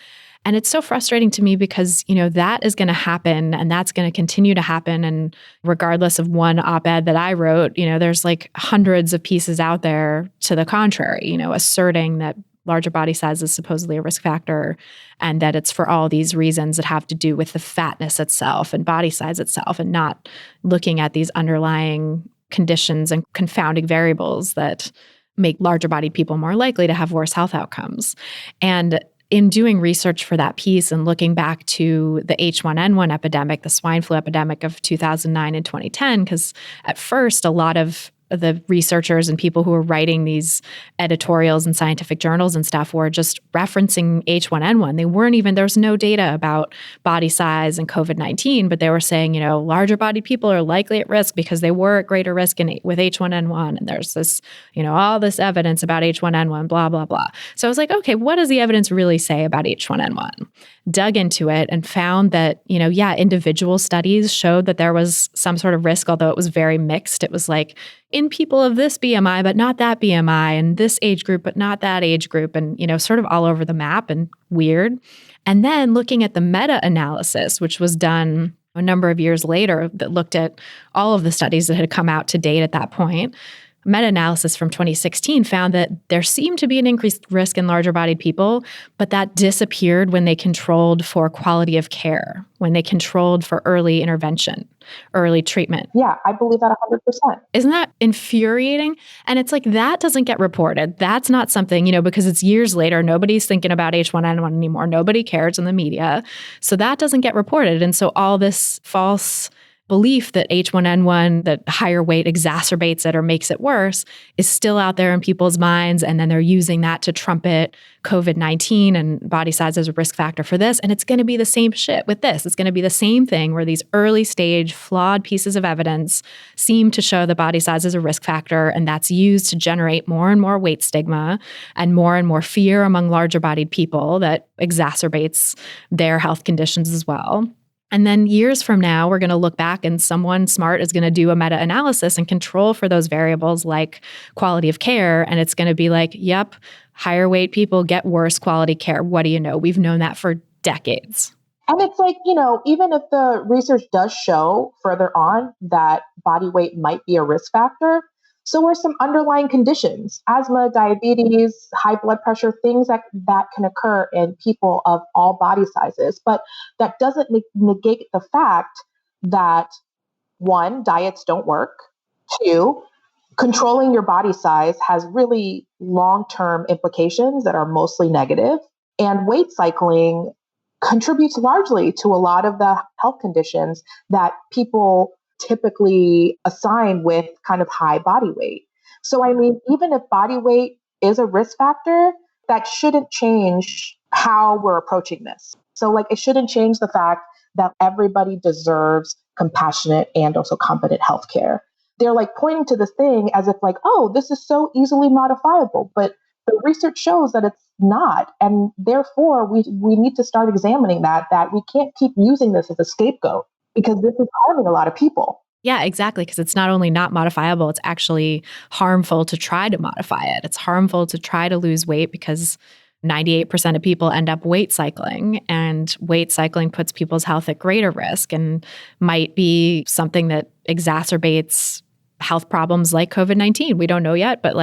And it's so frustrating to me because, that is going to happen and that's going to continue to happen. And regardless of one op-ed that I wrote, there's like hundreds of pieces out there to the contrary, asserting that larger body size is supposedly a risk factor and that it's for all these reasons that have to do with the fatness itself and body size itself and not looking at these underlying conditions and confounding variables that make larger bodied people more likely to have worse health outcomes. And in doing research for that piece and looking back to the H1N1 epidemic, the swine flu epidemic of 2009 and 2010, because at first, a lot of the researchers and people who were writing these editorials and scientific journals and stuff were just referencing H1N1. They weren't even, there's no data about body size and COVID-19, but they were saying, larger bodied people are likely at risk because they were at greater risk with H1N1. And there's this, all this evidence about H1N1, blah, blah, blah. So I was like, okay, what does the evidence really say about H1N1? Dug into it and found that, individual studies showed that there was some sort of risk, although it was very mixed. It was like in people of this BMI, but not that BMI, and this age group, but not that age group, and, sort of all over the map and weird. And then looking at the meta-analysis, which was done a number of years later that looked at all of the studies that had come out to date at that point, meta-analysis from 2016 found that there seemed to be an increased risk in larger bodied people, but that disappeared when they controlled for quality of care, when they controlled for early intervention, early treatment. Yeah, I believe that 100%. Isn't that infuriating? And it's like, that doesn't get reported. That's not something, because it's years later, nobody's thinking about H1N1 anymore. Nobody cares in the media. So that doesn't get reported. And so all this false belief that H1N1, that higher weight exacerbates it or makes it worse, is still out there in people's minds. And then they're using that to trumpet COVID-19 and body size as a risk factor for this. And it's going to be the same shit with this. It's going to be the same thing where these early stage flawed pieces of evidence seem to show that body size is a risk factor. And that's used to generate more and more weight stigma and more fear among larger bodied people that exacerbates their health conditions as well. And then years from now, we're going to look back and someone smart is going to do a meta-analysis and control for those variables like quality of care. And it's going to be like, yep, higher weight people get worse quality care. What do you know? We've known that for decades. And it's like, even if the research does show further on that body weight might be a risk factor, so are some underlying conditions, asthma, diabetes, high blood pressure, things that can occur in people of all body sizes. But that doesn't negate the fact that, one, diets don't work. Two, controlling your body size has really long-term implications that are mostly negative. And weight cycling contributes largely to a lot of the health conditions that people typically assign with kind of high body weight. So, even if body weight is a risk factor, that shouldn't change how we're approaching this. So, it shouldn't change the fact that everybody deserves compassionate and also competent healthcare. They're pointing to this thing as if oh, this is so easily modifiable, but the research shows that it's not. And therefore, we need to start examining that we can't keep using this as a scapegoat, because this is harming a lot of people. Yeah, exactly. Because it's not only not modifiable, it's actually harmful to try to modify it. It's harmful to try to lose weight because 98% of people end up weight cycling, and weight cycling puts people's health at greater risk and might be something that exacerbates health problems like COVID-19. We don't know yet, but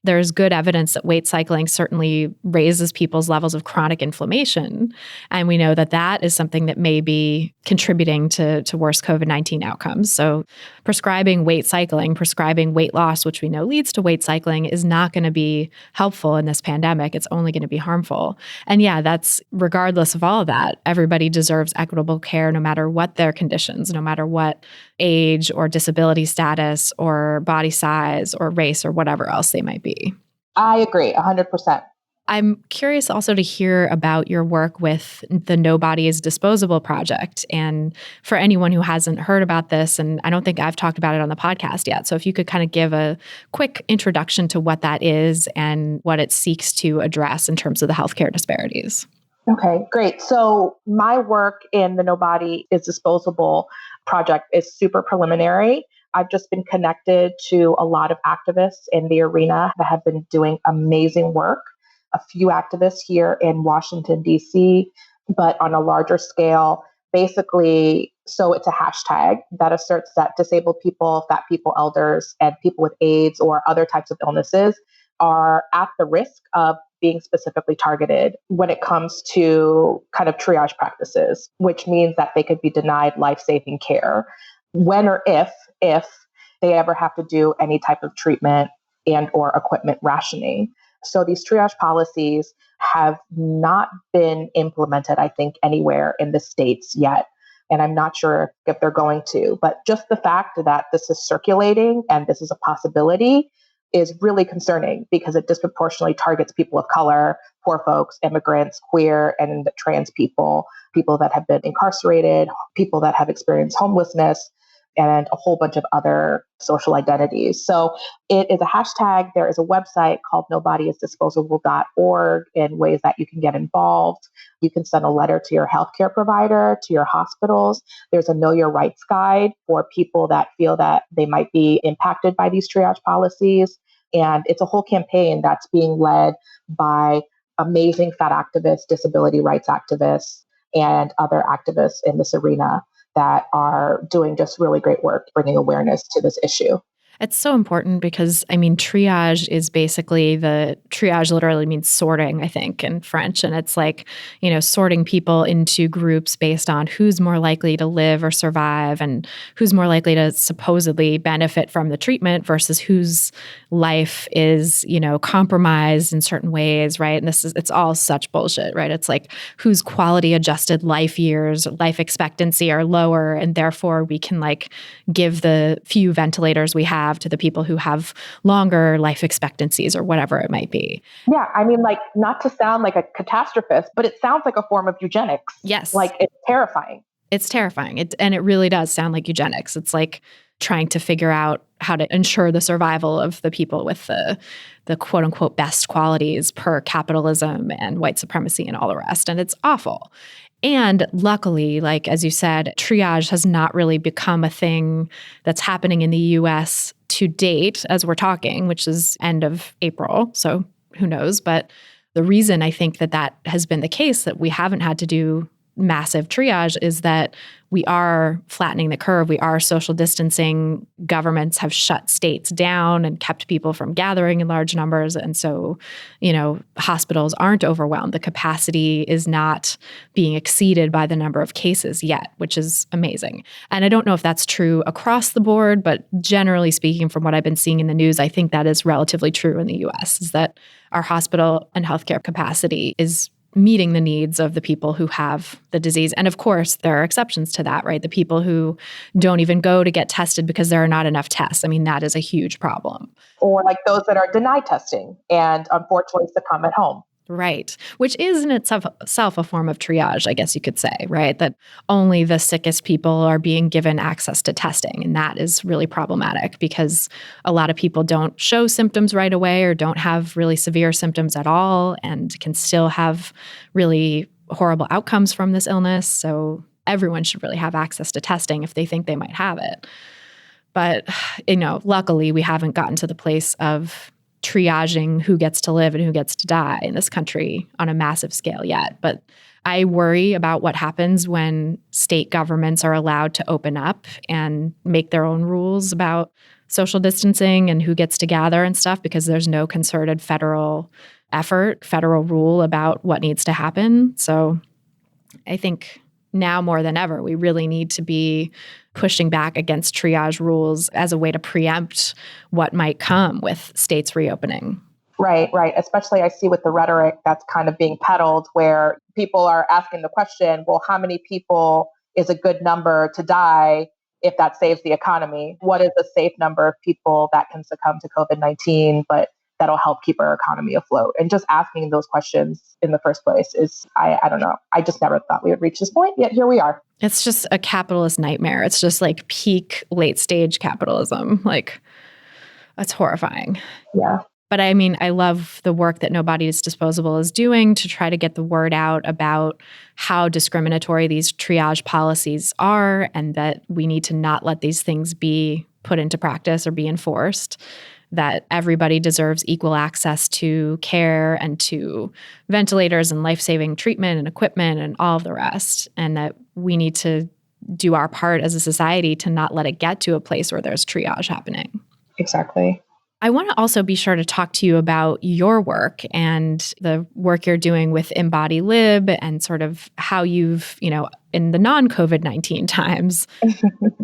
there's good evidence that weight cycling certainly raises people's levels of chronic inflammation. And we know that that is something that may be contributing to worse COVID-19 outcomes. So prescribing weight cycling, prescribing weight loss, which we know leads to weight cycling, is not going to be helpful in this pandemic. It's only going to be harmful. And yeah, that's regardless of all of that, everybody deserves equitable care no matter what their conditions, no matter what age or disability status or body size or race or whatever else they might be. I agree 100%. I'm curious also to hear about your work with the No Body is Disposable project. And for anyone who hasn't heard about this, and I don't think I've talked about it on the podcast yet. So if you could kind of give a quick introduction to what that is and what it seeks to address in terms of the healthcare disparities. Okay, great. So my work in the No Body is Disposable project is super preliminary. I've just been connected to a lot of activists in the arena that have been doing amazing work. A few activists here in Washington, D.C., but on a larger scale. Basically, so it's a hashtag that asserts that disabled people, fat people, elders, and people with AIDS or other types of illnesses are at the risk of being specifically targeted when it comes to kind of triage practices, which means that they could be denied life-saving care when or if they ever have to do any type of treatment and or equipment rationing. So these triage policies have not been implemented, I think, anywhere in the States yet. And I'm not sure if they're going to, but just the fact that this is circulating and this is a possibility is really concerning because it disproportionately targets people of color, poor folks, immigrants, queer and trans people, people that have been incarcerated, people that have experienced homelessness, and a whole bunch of other social identities. So it is a hashtag. There is a website called nobodyisdisposable.org in ways that you can get involved. You can send a letter to your healthcare provider, to your hospitals. There's a Know Your Rights guide for people that feel that they might be impacted by these triage policies. And it's a whole campaign that's being led by amazing fat activists, disability rights activists, and other activists in this arena that are doing just really great work bringing awareness to this issue. It's so important because, I mean, triage literally means sorting, I think, in French. And it's like, sorting people into groups based on who's more likely to live or survive and who's more likely to supposedly benefit from the treatment versus whose life is, compromised in certain ways, right? And it's all such bullshit, right? It's like whose quality adjusted life years, life expectancy are lower. And therefore we can give the few ventilators we have to the people who have longer life expectancies or whatever it might be. Yeah. I mean, not to sound like a catastrophist, but it sounds like a form of eugenics. Yes. It's terrifying. It's terrifying. And it really does sound like eugenics. It's like trying to figure out how to ensure the survival of the people with the quote unquote best qualities per capitalism and white supremacy and all the rest. And it's awful. And luckily, as you said, triage has not really become a thing that's happening in the US to date as we're talking, which is end of April. So who knows? But the reason I think that has been the case, that we haven't had to do massive triage, is that we are flattening the curve. We are social distancing. Governments have shut states down and kept people from gathering in large numbers. And so, hospitals aren't overwhelmed. The capacity is not being exceeded by the number of cases yet, which is amazing. And I don't know if that's true across the board, but generally speaking, from what I've been seeing in the news, I think that is relatively true in the US, is that our hospital and healthcare capacity is meeting the needs of the people who have the disease. And of course, there are exceptions to that, right? The people who don't even go to get tested because there are not enough tests. I mean, that is a huge problem. Or those that are denied testing and unfortunately succumb at home. Right. Which is in itself a form of triage, I guess you could say, right? That only the sickest people are being given access to testing. And that is really problematic because a lot of people don't show symptoms right away or don't have really severe symptoms at all and can still have really horrible outcomes from this illness. So everyone should really have access to testing if they think they might have it. But, luckily we haven't gotten to the place of triaging who gets to live and who gets to die in this country on a massive scale yet. But I worry about what happens when state governments are allowed to open up and make their own rules about social distancing and who gets to gather and stuff, because there's no concerted federal effort, federal rule about what needs to happen. So I think now more than ever, we really need to be pushing back against triage rules as a way to preempt what might come with states reopening. Right. Especially I see with the rhetoric that's kind of being peddled where people are asking the question, well, how many people is a good number to die if that saves the economy? What is a safe number of people that can succumb to COVID-19, but that'll help keep our economy afloat? And just asking those questions in the first place is, I don't know. I just never thought we would reach this point, yet here we are. It's just a capitalist nightmare. It's just peak late stage capitalism. It's horrifying. Yeah. But I mean, I love the work that Nobody is Disposable is doing to try to get the word out about how discriminatory these triage policies are and that we need to not let these things be put into practice or be enforced, that everybody deserves equal access to care and to ventilators and life-saving treatment and equipment and all of the rest, and that we need to do our part as a society to not let it get to a place where there's triage happening. Exactly. I want to also be sure to talk to you about your work and the work you're doing with Embody Lib and sort of how you've, in the non-COVID-19 times,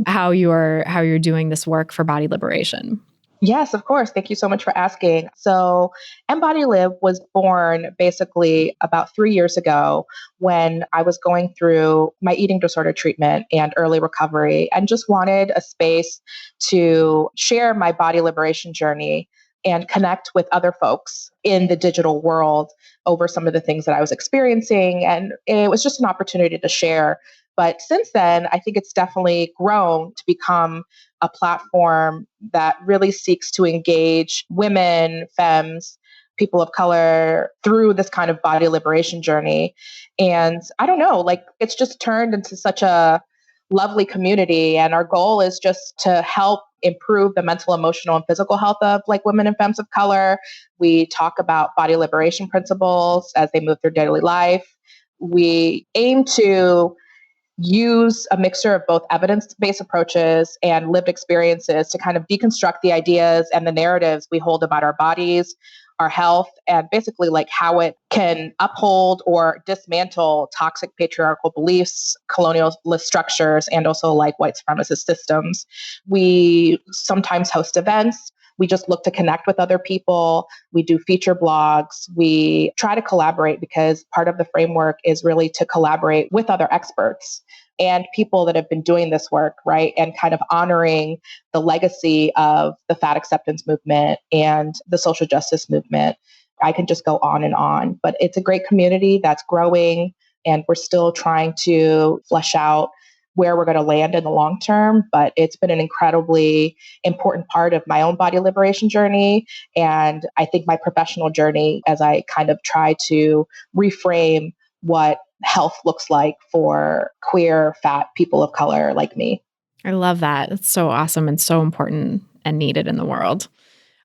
how you're doing this work for body liberation. Yes, of course. Thank you so much for asking. So, Embody Live was born basically about 3 years ago when I was going through my eating disorder treatment and early recovery and just wanted a space to share my body liberation journey and connect with other folks in the digital world over some of the things that I was experiencing. And it was just an opportunity to share. But since then, I think it's definitely grown to become a platform that really seeks to engage women, femmes, people of color through this kind of body liberation journey. And I don't know, like it's just turned into such a lovely community. And our goal is just to help improve the mental, emotional, and physical health of like women and femmes of color. We talk about body liberation principles as they move through daily life. We aim to use a mixture of both evidence-based approaches and lived experiences to kind of deconstruct the ideas and the narratives we hold about our bodies, our health, and basically like how it can uphold or dismantle toxic patriarchal beliefs, colonialist structures, and also like white supremacist systems. We sometimes host events. We just look to connect with other people. We do feature blogs. We try to collaborate because part of the framework is really to collaborate with other experts and people that have been doing this work, right? And kind of honoring the legacy of the fat acceptance movement and the social justice movement. I can just go on, but it's a great community that's growing, and we're still trying to flesh out where we're going to land in the long term. But it's been an incredibly important part of my own body liberation journey. And I think my professional journey as I kind of try to reframe what health looks like for queer, fat people of color like me. I love that. It's so awesome and so important and needed in the world.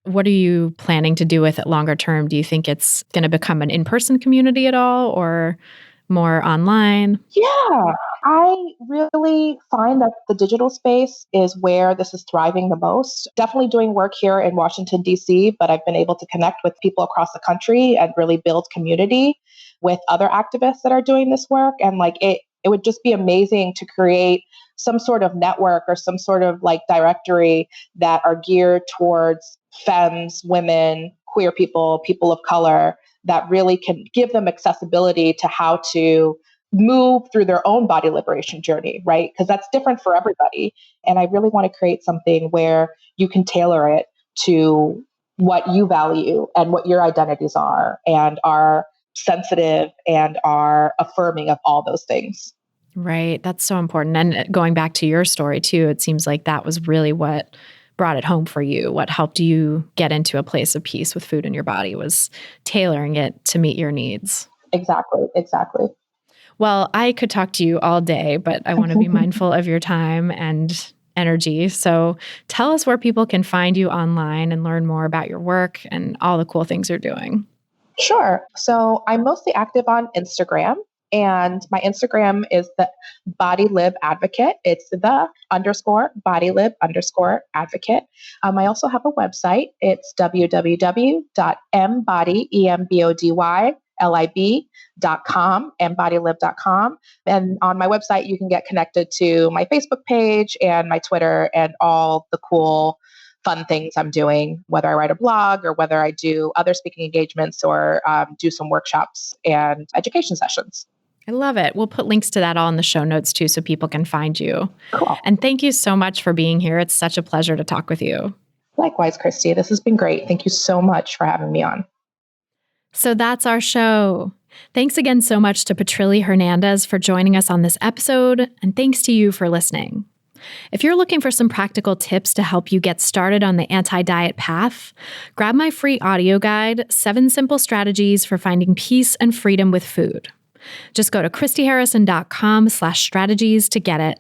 What are you planning to do with it longer term? Do you think it's going to become an in-person community at all or more online? Yeah, I really find that the digital space is where this is thriving the most. Definitely doing work here in Washington, D.C., but I've been able to connect with people across the country and really build community with other activists that are doing this work. And like it would just be amazing to create some sort of network or some sort of like directory that are geared towards femmes, women, queer people, people of color, that really can give them accessibility to how to move through their own body liberation journey, right? Because that's different for everybody. And I really want to create something where you can tailor it to what you value and what your identities are and are sensitive and are affirming of all those things. Right. That's so important. And going back to your story too, it seems like that was really what brought it home for you. What helped you get into a place of peace with food in your body was tailoring it to meet your needs. Exactly. Well, I could talk to you all day, but I want to be mindful of your time and energy. So tell us where people can find you online and learn more about your work and all the cool things you're doing. Sure. So I'm mostly active on Instagram, and my Instagram is the Body Lib Advocate. It's the _bodylib_advocate. I also have a website. It's www.embodylib.com, embodylib.com. And on my website, you can get connected to my Facebook page and my Twitter and all the cool fun things I'm doing, whether I write a blog or whether I do other speaking engagements or do some workshops and education sessions. I love it. We'll put links to that all in the show notes too, so people can find you. Cool. And thank you so much for being here. It's such a pleasure to talk with you. Likewise, Christy. This has been great. Thank you so much for having me on. So that's our show. Thanks again so much to Patrilie Hernandez for joining us on this episode, and thanks to you for listening. If you're looking for some practical tips to help you get started on the anti-diet path, grab my free audio guide, 7 Simple Strategies for Finding Peace and Freedom with Food. Just go to christyharrison.com/strategies to get it.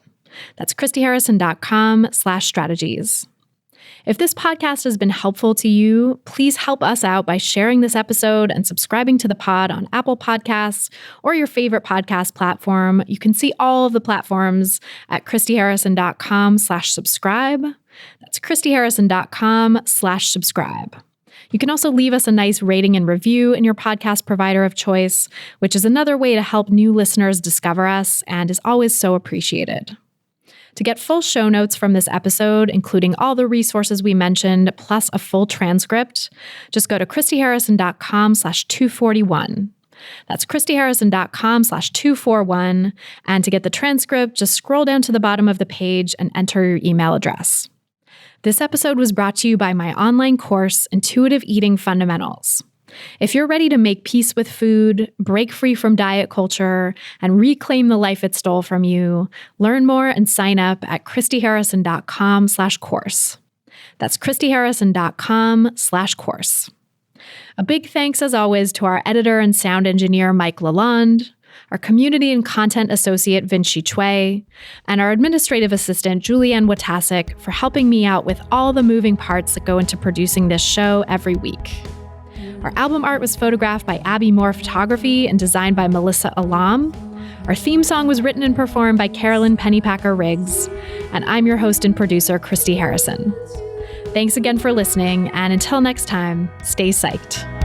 That's christyharrison.com/strategies. If this podcast has been helpful to you, please help us out by sharing this episode and subscribing to the pod on Apple Podcasts or your favorite podcast platform. You can see all of the platforms at christyharrison.com/subscribe. That's christyharrison.com/subscribe. You can also leave us a nice rating and review in your podcast provider of choice, which is another way to help new listeners discover us and is always so appreciated. To get full show notes from this episode, including all the resources we mentioned, plus a full transcript, just go to christyharrison.com/241. That's christyharrison.com/241. And to get the transcript, just scroll down to the bottom of the page and enter your email address. This episode was brought to you by my online course, Intuitive Eating Fundamentals. If you're ready to make peace with food, break free from diet culture, and reclaim the life it stole from you, learn more and sign up at christyharrison.com/course. That's christyharrison.com/course. A big thanks, as always, to our editor and sound engineer, Mike Lalonde, our community and content associate, Vinci Chue, and our administrative assistant, Julianne Watasek, for helping me out with all the moving parts that go into producing this show every week. Our album art was photographed by Abby Moore Photography and designed by Melissa Alam. Our theme song was written and performed by Carolyn Pennypacker Riggs. And I'm your host and producer, Christy Harrison. Thanks again for listening, and until next time, stay psyched.